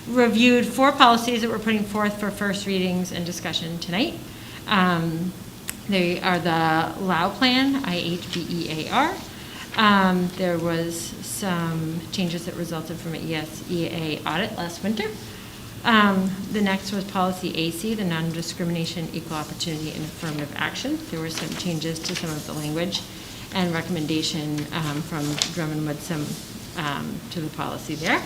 reviewed 4 policies that we're putting forth for first readings and discussion tonight. They are the LAU plan, IHBEAR. There was some changes that resulted from an ESEA audit last winter. The next was policy AC, the non-discrimination, equal opportunity, and affirmative action. There were some changes to some of the language and recommendation from Drummond Woodsum to the policy there.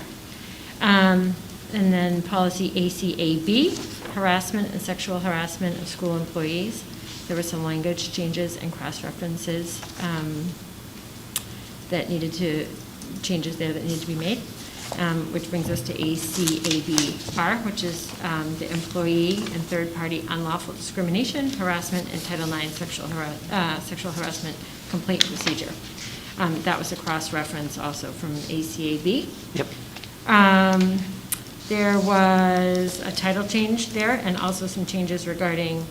And then policy ACAB, harassment and sexual harassment of school employees. There were some language changes and cross-references changes there that needed to be made. Which brings us to ACABR, which is the employee and third-party unlawful discrimination, harassment, and Title IX sexual harassment complaint procedure. That was a cross-reference also from ACAB. Yep. There was a title change there, and also some changes regarding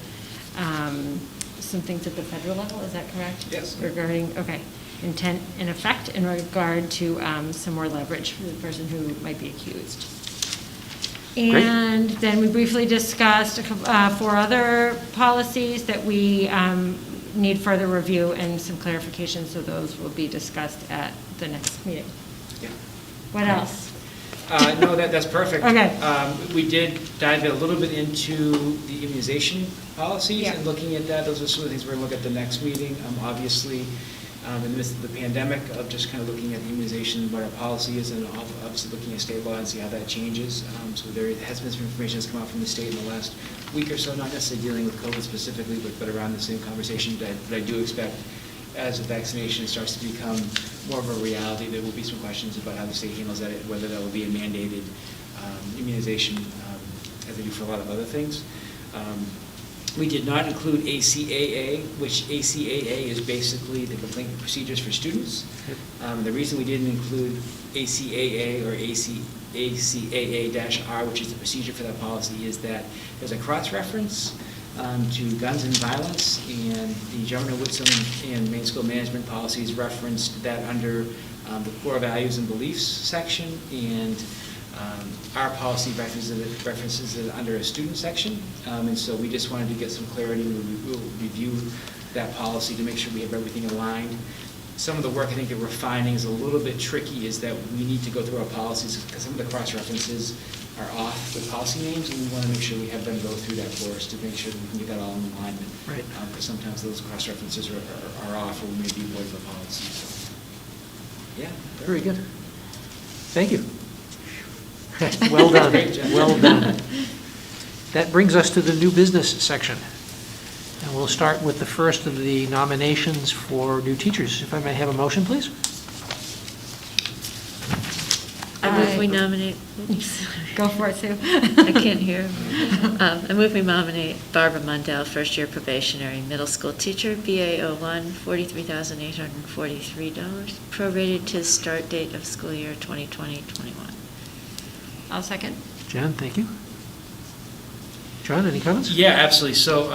some things at the federal level, is that correct? Yes. Regarding, okay, intent and effect in regard to some more leverage for the person who might be accused. Great. And then we briefly discussed 4 other policies that we need further review and some clarification, so those will be discussed at the next meeting. Yeah. What else? No, that's perfect. Okay. We did dive a little bit into the immunization policies Yeah. and looking at that. Those are some of the things we're going to look at the next meeting. Obviously, in the midst of the pandemic, of just kind of looking at the immunization, what our policy is, and obviously looking at state law and see how that changes. So there has been some information that's come out from the state in the last week or so, not necessarily dealing with COVID specifically, but around the same conversation that I do expect as the vaccination starts to become more of a reality, there will be some questions about how the state handles that, whether that will be a mandated immunization, as they do for a lot of other things. We did not include ACAA, which ACAA is basically the complaint procedures for students. The reason we didn't include ACAA or ACAA-R, which is the procedure for that policy, is that there's a cross-reference to guns and violence, and the Governor Woodson and Maine School Management policies referenced that under the core values and beliefs section, and our policy references it under a student section, and so we just wanted to get some clarity. We'll review that policy to make sure we have everything aligned. Some of the work I think that we're finding is a little bit tricky is that we need to go through our policies because some of the cross-references are off with policy names, and we want to make sure we have them go through that for us to make sure that we can get that all in alignment. Right. Because sometimes those cross-references are off, or we may be void for policy. So, yeah. Very good. Thank you. Well done, well done. That brings us to the new business section. And we'll start with the first of the nominations for new teachers. If I may have a motion, please? I move we nominate, oops, Go for it, Sue. I can't hear. I move we nominate Barbara Mundell, first-year probationary middle school teacher, BA01, $43,843, prorated to start date of school year 2020-21. I'll second. Jan, thank you. John, any comments? Yeah, absolutely. So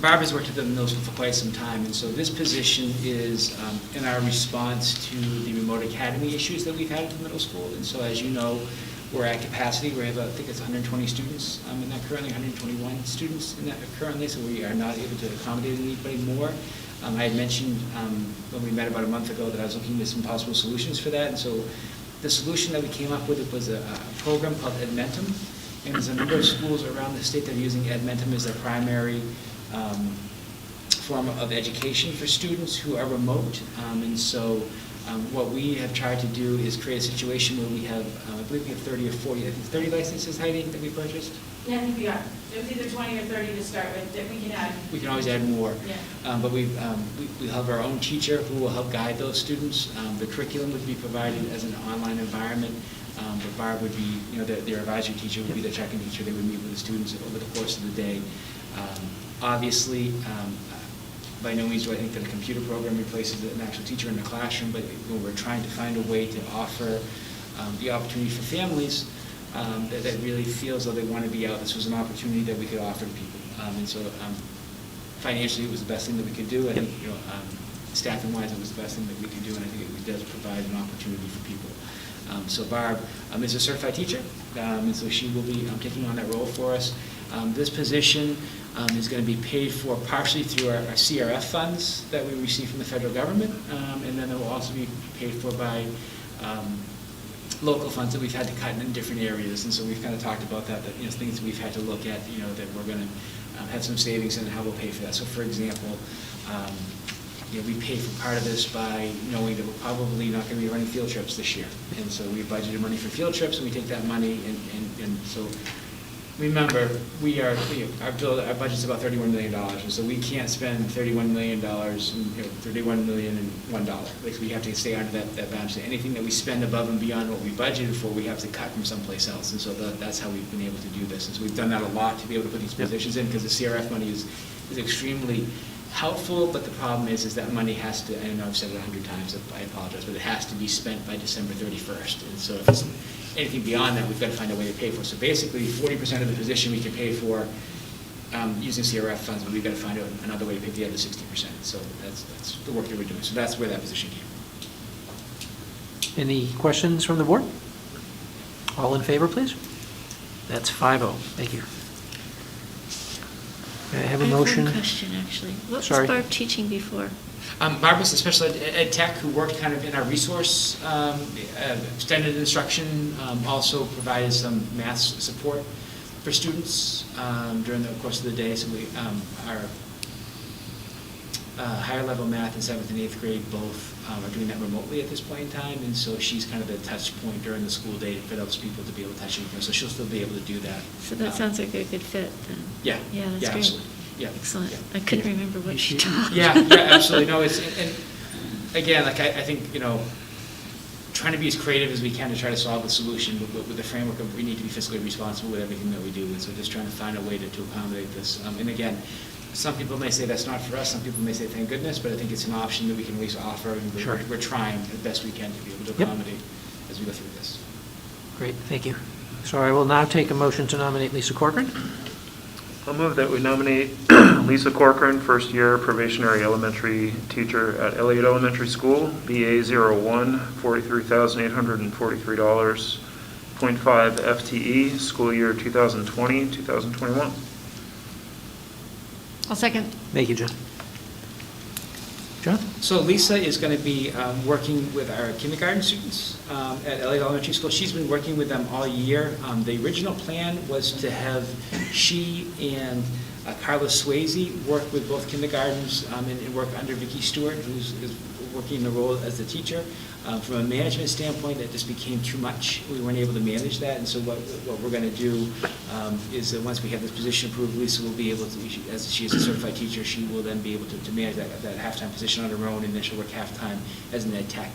Barbara's worked at the middle school for quite some time, and so this position is in our response to the remote academy issues that we've had at the middle school. And so, as you know, we're at capacity. We have, I think it's 120 students in that currently, 121 students in that currently, so we are not able to accommodate anybody more. I had mentioned when we met about a month ago that I was looking at some possible solutions for that, and so the solution that we came up with was a program called Edmentum, and there's a number of schools around the state that are using Edmentum as their primary form of education for students who are remote. And so what we have tried to do is create a situation where we have, I believe we have 30 or 40, I think 30 licenses, Heidi, that we purchased? Yeah, I think we are. It was either 20 or 30 to start with, that we can add. We can always add more. Yeah. But we have our own teacher who will help guide those students. The curriculum would be provided as an online environment. But Barb would be, their advisory teacher would be the check-in teacher. They would meet with the students over the course of the day. Obviously, by no means do I think that a computer program replaces an actual teacher in the classroom, but we're trying to find a way to offer the opportunity for families that really feel as though they want to be out. This was an opportunity that we could offer to people. And so financially, it was the best thing that we could do. I think, staffing-wise, it was the best thing that we could do, and I think it does provide an opportunity for people. So Barb is a certified teacher, and so she will be taking on that role for us. This position is going to be paid for partially through our CRF funds that we receive from the federal government, and then it will also be paid for by local funds that we've had to cut in different areas. And so we've kind of talked about that, things that we've had to look at, that we're going to have some savings in how we'll pay for that. So for example, we pay for part of this by knowing that we're probably not going to be running field trips this year. And so we budgeted money for field trips, and we take that money, and so remember, our budget's about $31 million, and so we can't spend $31 million, $31 million and $1. Like, we have to stay under that boundary. Anything that we spend above and beyond what we budgeted for, we have to cut from someplace else, and so that's how we've been able to do this. And so we've done that a lot to be able to put these positions in, because the CRF money is extremely helpful, but the problem is that money has to, I know I've said it 100 times, I apologize, but it has to be spent by December 31st. And so if it's anything beyond that, we've got to find a way to pay for it. So basically, 40% of the position we can pay for using CRF funds, but we've got to find another way to pay the other 60%. So that's the work that we're doing. So that's where that position came from. Any questions from the board? All in favor, please? That's 5-0. Thank you. May I have a motion? I have one question, actually. What was Sorry. Barb teaching before? Barbara's a special ed tech who worked kind of in our resource, extended instruction, also provided some math support for students during the course of the day. So our higher level math in 7th and 8th grade both are doing that remotely at this point in time, and so she's kind of the touch point during the school day for those people to be able to touch anything. So she'll still be able to do that. So that sounds like a good fit, then. Yeah. Yeah, that's great. Absolutely. Yeah. Excellent. Yeah. I couldn't remember what she taught. Yeah, absolutely. No, and again, like I think, trying to be as creative as we can to try to solve the solution with the framework of we need to be fiscally responsible with everything that we do. And so just trying to find a way to accommodate this. And again, some people may say that's not for us. Some people may say thank goodness, but I think it's an option that we can at least offer. And Sure. we're trying the best we can to be able to accommodate as we go through this. Great, thank you. So I will now take a motion to nominate Lisa Corcoran. I'll move that we nominate Lisa Corcoran, first-year probationary elementary teacher at Elliott Elementary School, BA 01, $43,843, 0.5 FTE, school year 2020-2021. I'll second. Thank you, John. John? So Lisa is going to be working with our kindergarten students at Elliott Elementary School. She's been working with them all year. The original plan was to have she and Carla Swayze work with both kindergartens and work under Vicki Stewart, who's working the role as the teacher. From a management standpoint, that just became too much. We weren't able to manage that, and so what we're going to do is that once we have this position approved, Lisa will be able to, as she is a certified teacher, she will then be able to manage that half-time position on her own, and then she'll work half-time as an ed tech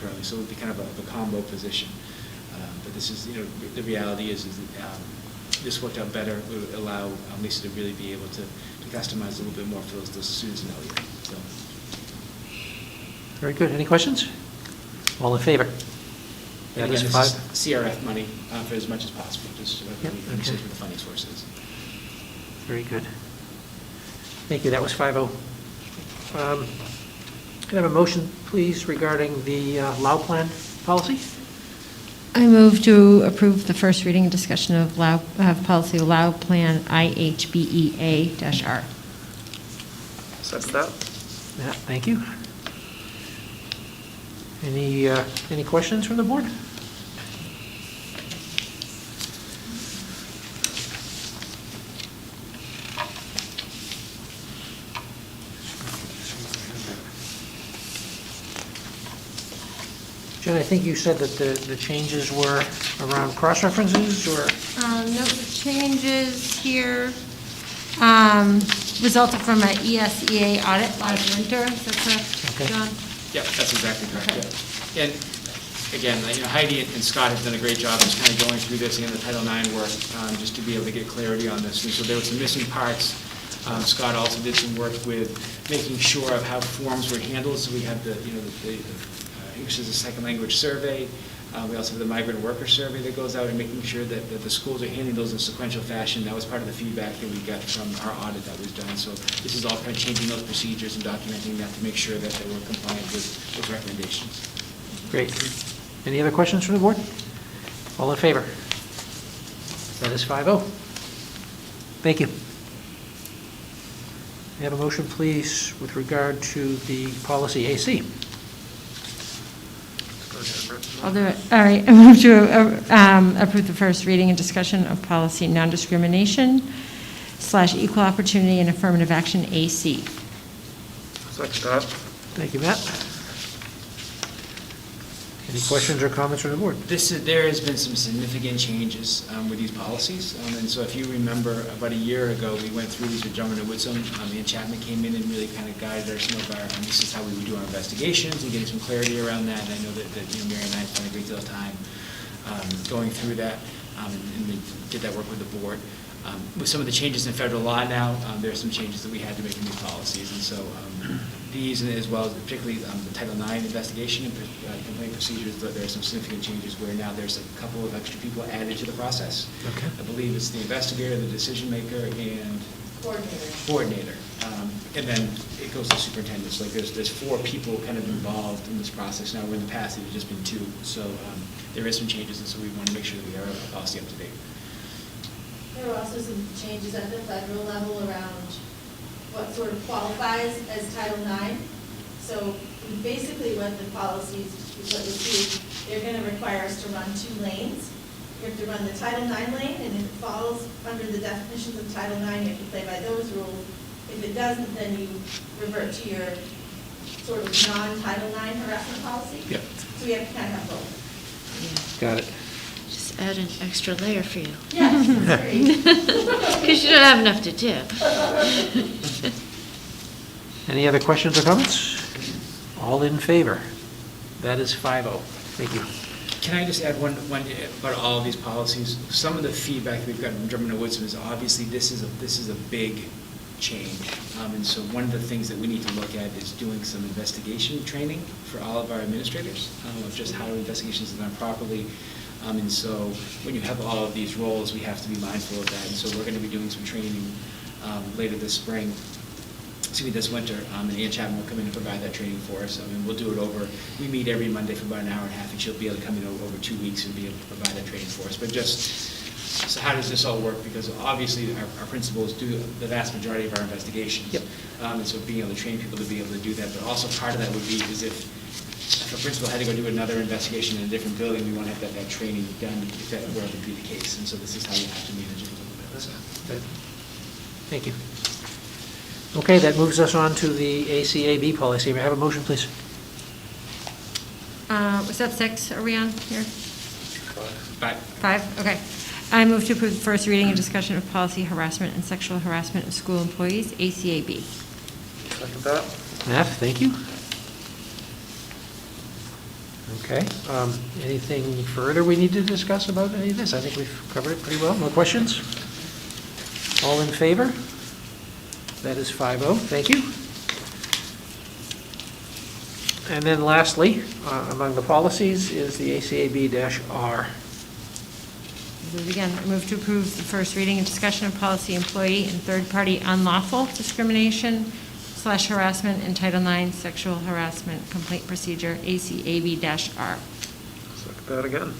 currently. So it will be kind of a combo position. But this is, the reality is that this worked out better. It would allow Lisa to really be able to customize a little bit more for those students in Elliott. So. Very good. Any questions? All in favor? That And is again, 5. this is CRF money for as much as possible, just so that Yep, we can okay. see what the funding source is. Very good. Thank you. That was 5-0. Can I have a motion, please, regarding the LAU plan policy? I move to approve the first reading and discussion of policy LAU plan IHBEA-R. Second that. Yeah, thank you. Any questions from the board? Jen, I think you said that the changes were around cross-references, or? No, the changes here resulted from an ESEA audit last winter. Is that correct, Okay. John? Yep, that's exactly correct, Okay. yeah. And again, Heidi and Scott have done a great job just kind of going through this and the Title IX work, just to be able to get clarity on this. And so there were some missing parts. Scott also did some work with making sure of how forms were handled. So we have the English as a second language survey. We also have the migrant worker survey that goes out and making sure that the schools are handling those in sequential fashion. That was part of the feedback that we got from our audit that was done. So this is all kind of changing those procedures and documenting that to make sure that they were compliant with recommendations. Great. Any other questions from the board? All in favor? That is 5-0. Thank you. May I have a motion, please, with regard to the policy AC? I'll do it. All right, I move to approve the first reading and discussion of policy non-discrimination/equal opportunity and affirmative action AC. Second that. Thank you, Matt. Any questions or comments from the board? There has been some significant changes with these policies. And so if you remember, about a year ago, we went through these with Drummond and Woodson. Ann Chapman came in and really kind of guided us, this is how we would do our investigations and getting some clarity around that. And I know that Mary and I spent a great deal of time going through that, and we did that work with the board. With some of the changes in federal law now, there are some changes that we had to make in these policies. And so these, as well as particularly the Title IX investigation and complaint procedures, there are some significant changes where now there's a couple of extra people added to the process. Okay. I believe it's the investigator, the decision maker, and coordinator. And then it goes to superintendents. Like there's 4 people kind of involved in this process now, where in the past it had just been 2. So there is some changes, and so we want to make sure that we have our policy up to date. There were also some changes at the federal level around what sort of qualifies as Title IX. So basically what the policies, what you'll see is they're going to require us to run 2 lanes. You have to run the Title IX lane, and if it falls under the definitions of Title IX, you have to play by those rules. If it doesn't, then you revert to your sort of non-Title IX harassment policy. Yep. So we have to kind of have both. Got it. Just add an extra layer for you. Yes, that's great. Because you don't have enough to do. Any other questions or comments? All in favor? That is 5-0. Thank you. Can I just add one about all of these policies? Some of the feedback we've got from Drummond and Woodson is obviously this is a big change. And so one of the things that we need to look at is doing some investigation training for all of our administrators of just how investigations are done properly. And so when you have all of these roles, we have to be mindful of that. And so we're going to be doing some training later this spring, this winter, and Ann Chapman will come in and provide that training for us. We'll do it over, we meet every Monday for about an hour and a half, and she'll be able to come in over 2 weeks and be able to provide that training for us. But so how does this all work? Because obviously our principals do the vast majority of our investigations. Yep. And so being able to train people to be able to do that, but also part of that would be is if a principal had to go do another investigation in a different building, we want to have that training done if that were to be the case. And so this is how you have to manage it a little bit. So. Thank you. Okay, that moves us on to the ACAB policy. May I have a motion, please? Was that 6? Are we on here? 5. 5? Okay. I move to approve the first reading and discussion of policy harassment and sexual harassment of school employees, ACAB. Second that. Matt, thank you. Okay. Anything further we need to discuss about any of this? I think we've covered it pretty well. No questions? All in favor? That is 5-0. Thank you. And then lastly, among the policies is the ACAB-R. Do it again. I move to approve the first reading and discussion of policy employee and third-party unlawful discrimination/harassment in Title IX sexual harassment complaint procedure, ACAB-R. Second that again.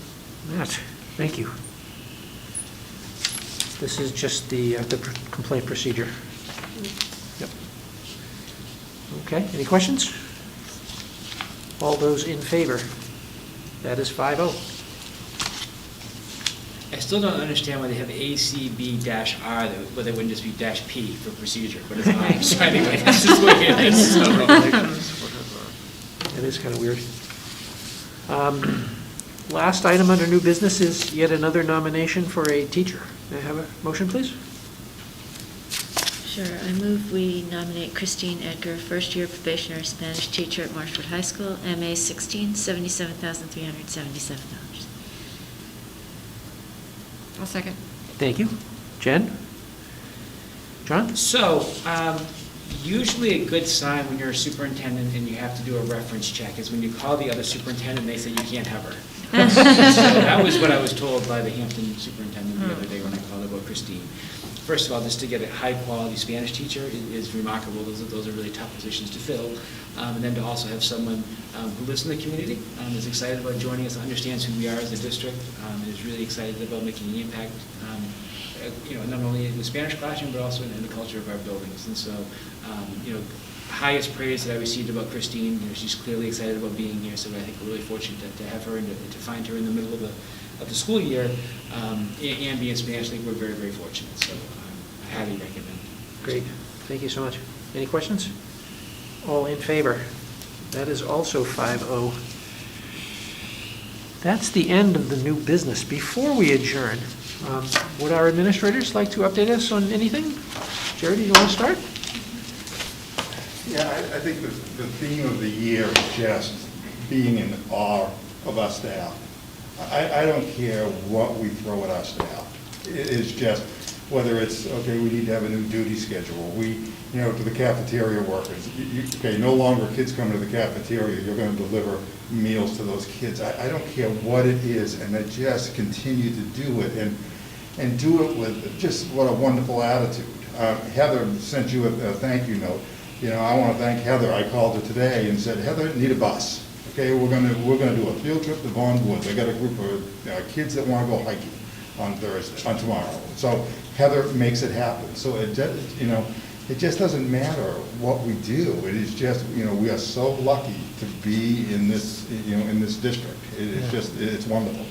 Matt, thank you. This is just the complaint procedure. Yep. Okay, any questions? All those in favor? That is 5-0. I still don't understand why they have ACB-R, but they wouldn't just be -P for procedure, but it's R. So anyway, that's just the way it is. So. That is kind of weird. Last item under new business is yet another nomination for a teacher. May I have a motion, please? Sure. I move we nominate Christine Edgar, first-year probationary Spanish teacher at Marshwood High School, MA 16, $77,377. I'll second. Thank you. Jen? John? So, usually a good sign when you're a superintendent and you have to do a reference check is when you call the other superintendent, they say you can't have her. So that was what I was told by the Hampton superintendent the other day when I called about Christine. First of all, just to get a high-quality Spanish teacher is remarkable. Those are really tough positions to fill. And then to also have someone who lives in the community, is excited about joining us, understands who we are as a district, is really excited about making an impact not only in the Spanish classroom, but also in the culture of our buildings. And so, highest praise that I received about Christine. She's clearly excited about being here, so I think we're really fortunate to have her and to find her in the middle of the school year and be in Spanish. I think we're very, very fortunate, so I highly recommend. Great, thank you so much. Any questions? All in favor? That is also 5-0. That's the end of the new business. Before we adjourn, would our administrators like to update us on anything? Jerry, do you want to start? Yeah, I think the theme of the year is just being in awe of our staff. I don't care what we throw at our staff. It is just, whether it's, okay, we need to have a new duty schedule. To the cafeteria workers, okay, no longer kids come to the cafeteria, you're going to deliver meals to those kids. I don't care what it is, and they just continue to do it, and do it with just what a wonderful attitude. Heather sent you a thank you note. I want to thank Heather. I called her today and said, Heather, need a bus. Okay, we're going to do a field trip to Vaughan Woods. I got a group of kids that want to go hiking on tomorrow. So Heather makes it happen. So it just doesn't matter what we do. It is just, we are so lucky to be in this, in this district. It's wonderful.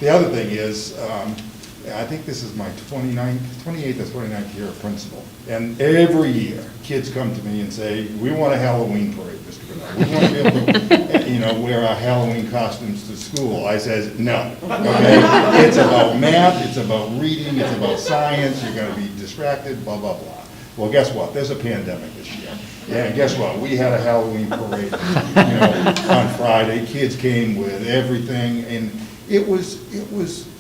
The other thing is, I think this is my 28th or 29th year of principal. And every year, kids come to me and say, we want a Halloween parade, Mr. Bernard. We want to be able to, wear our Halloween costumes to school. I says, no, okay? It's about math, it's about reading, it's about science, you're going to be distracted, blah, blah, blah. Well, guess what? There's a pandemic this year. Yeah, and guess what? We had a Halloween parade, on Friday. Kids came with everything, and it was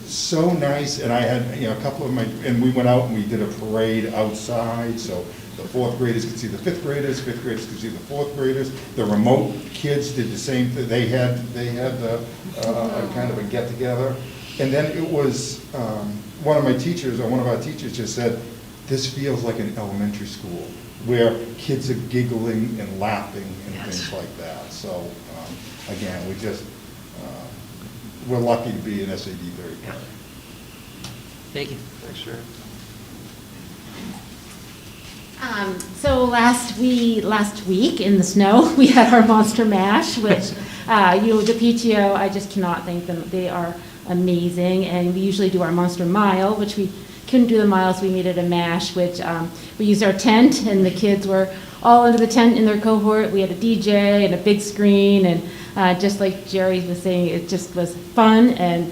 so nice. And I had, a couple of and we went out and we did a parade outside, so the fourth graders could see the fifth graders could see the fourth graders. The remote kids did the same thing. They had a kind of a get together, and then it was one of our teachers just said, this feels like an elementary school where kids are giggling and laughing and things like that. So again, we're lucky to be in SAD 30. Yeah. Thank you. Thanks, sir. So last week in the snow, we had our Monster Mash, which, the PTO, I just cannot thank them. They are amazing. And we usually do our Monster Mile, which we couldn't do the miles, we needed a mash, which we used our tent, and the kids were all under the tent in their cohort. We had a DJ and a big screen, and just like Jerry was saying, it just was fun. And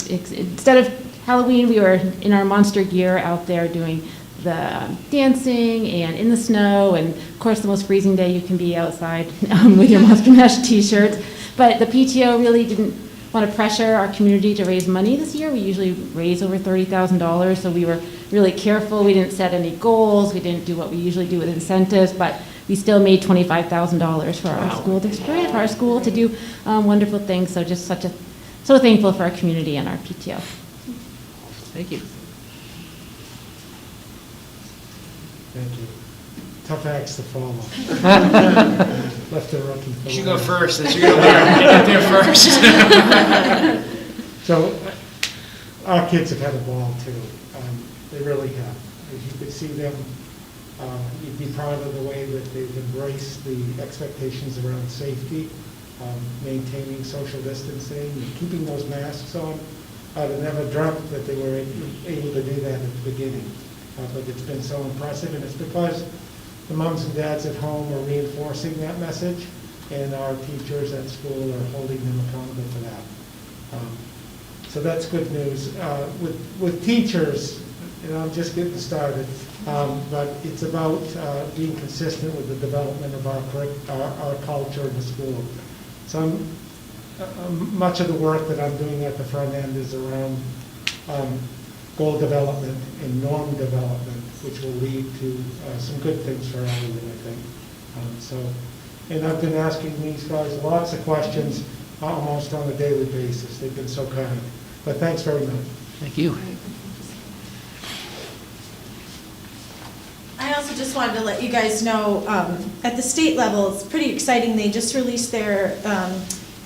instead of Halloween, we were in our monster gear out there doing the dancing and in the snow, and of course the most freezing day you can be outside with your Monster Mash t-shirts. But the PTO really didn't want to pressure our community to raise money this year. We usually raise over $30,000, so we were really careful. We didn't set any goals. We didn't do what we usually do with incentives, but we still made $25,000 for our school district, for our school to do wonderful things. So just so thankful for our community and our PTO. Thank you. Thank you. Tough acts to follow. Left the rookie. You should go first, since you're going to learn. Get there first. So, our kids have had a ball too. They really have. As you could see them, you'd be proud of the way that they've embraced the expectations around safety, maintaining social distancing, and keeping those masks on. I'd have never dreamt that they were able to do that at the beginning. But it's been so impressive, and it's because the moms and dads at home are reinforcing that message, and our teachers at school are holding them accountable for that. So that's good news. With teachers, I'm just getting started, but it's about being consistent with the development of our culture in the school. So much of the work that I'm doing at the front end is around goal development and norm development, which will lead to some good things for everyone, I think. And I've been asking these guys lots of questions almost on a daily basis. They've been so kind. But thanks very much. Thank you. I also just wanted to let you guys know, at the state level, it's pretty exciting. They just released their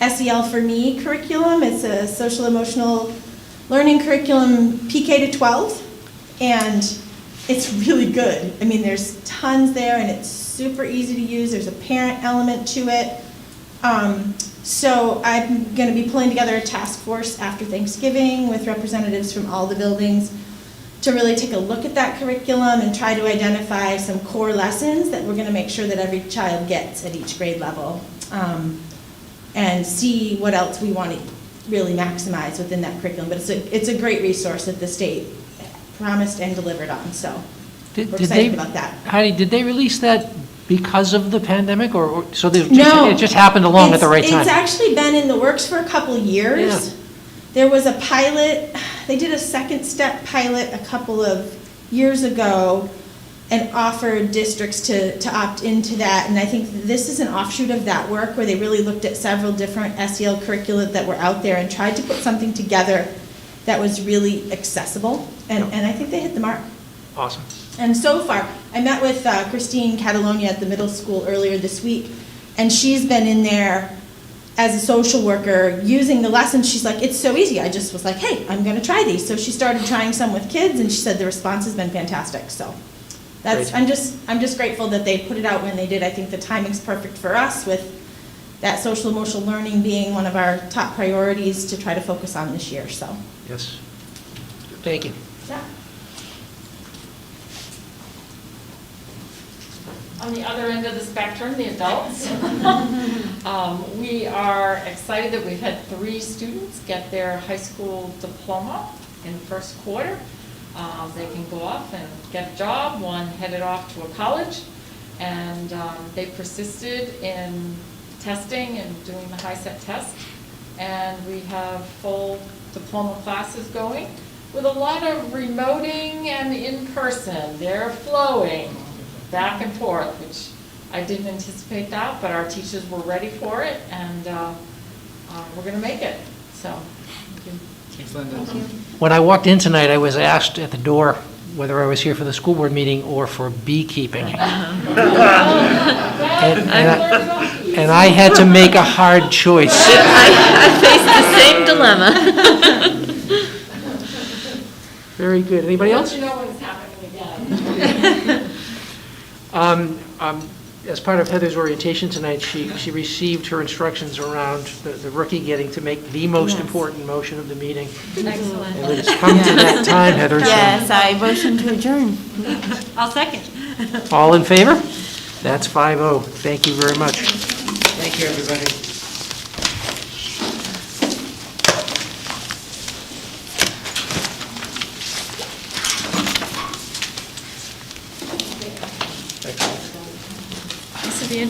SEL for Me curriculum. It's a social emotional learning curriculum PK to 12. And it's really good. I mean, there's tons there, and it's super easy to use. There's a parent element to it. So I'm going to be pulling together a task force after Thanksgiving with representatives from all the buildings to really take a look at that curriculum and try to identify some core lessons that we're going to make sure that every child gets at each grade level, and see what else we want to really maximize within that curriculum. But it's a great resource that the state promised and delivered on, so we're excited about that. Heidi, did they release that because of the pandemic, or so No. it just happened along at the right time? It's actually been in the works for a couple years. Yeah. There was a pilot, they did a second step pilot a couple of years ago and offered districts to opt into that. And I think this is an offshoot of that work where they really looked at several different SEL curricula that were out there and tried to put something together that was really accessible. And I think they hit the mark. Awesome. And so far, I met with Christine Catalonia at the middle school earlier this week, and she's been in there as a social worker using the lessons. She's like, it's so easy. I just was like, hey, I'm going to try these. So she started trying some with kids, and she said the response has been fantastic. So that's Great. I'm just grateful that they put it out when they did. I think the timing's perfect for us, with that social emotional learning being one of our top priorities to try to focus on this year. So Yes. Thank you. yeah. On the other end of the spectrum, the adults, we are excited that we've had 3 students get their high school diploma in first quarter. They can go off and get a job. One headed off to a college, and they persisted in testing and doing the high-set test. And we have full diploma classes going with a lot of remoting and in-person. They're flowing back and forth, which I didn't anticipate that, but our teachers were ready for it, and we're going to make it. So, thank you. Thanks, Linda. When I walked in tonight, I was asked at the door whether I was here for the school board meeting or for beekeeping. And I had to make a hard choice. I faced the same dilemma. Very good. Anybody I'll else? let you know when it's happening again. As part of Heather's orientation tonight, she received her instructions around the rookie getting to make the most important motion of the meeting. Excellent. And it's come to that time, Heather. so- Yes, I motion to adjourn. I'll second. All in favor? That's 5-0. Thank you very much. Thank you, everybody. Thank you.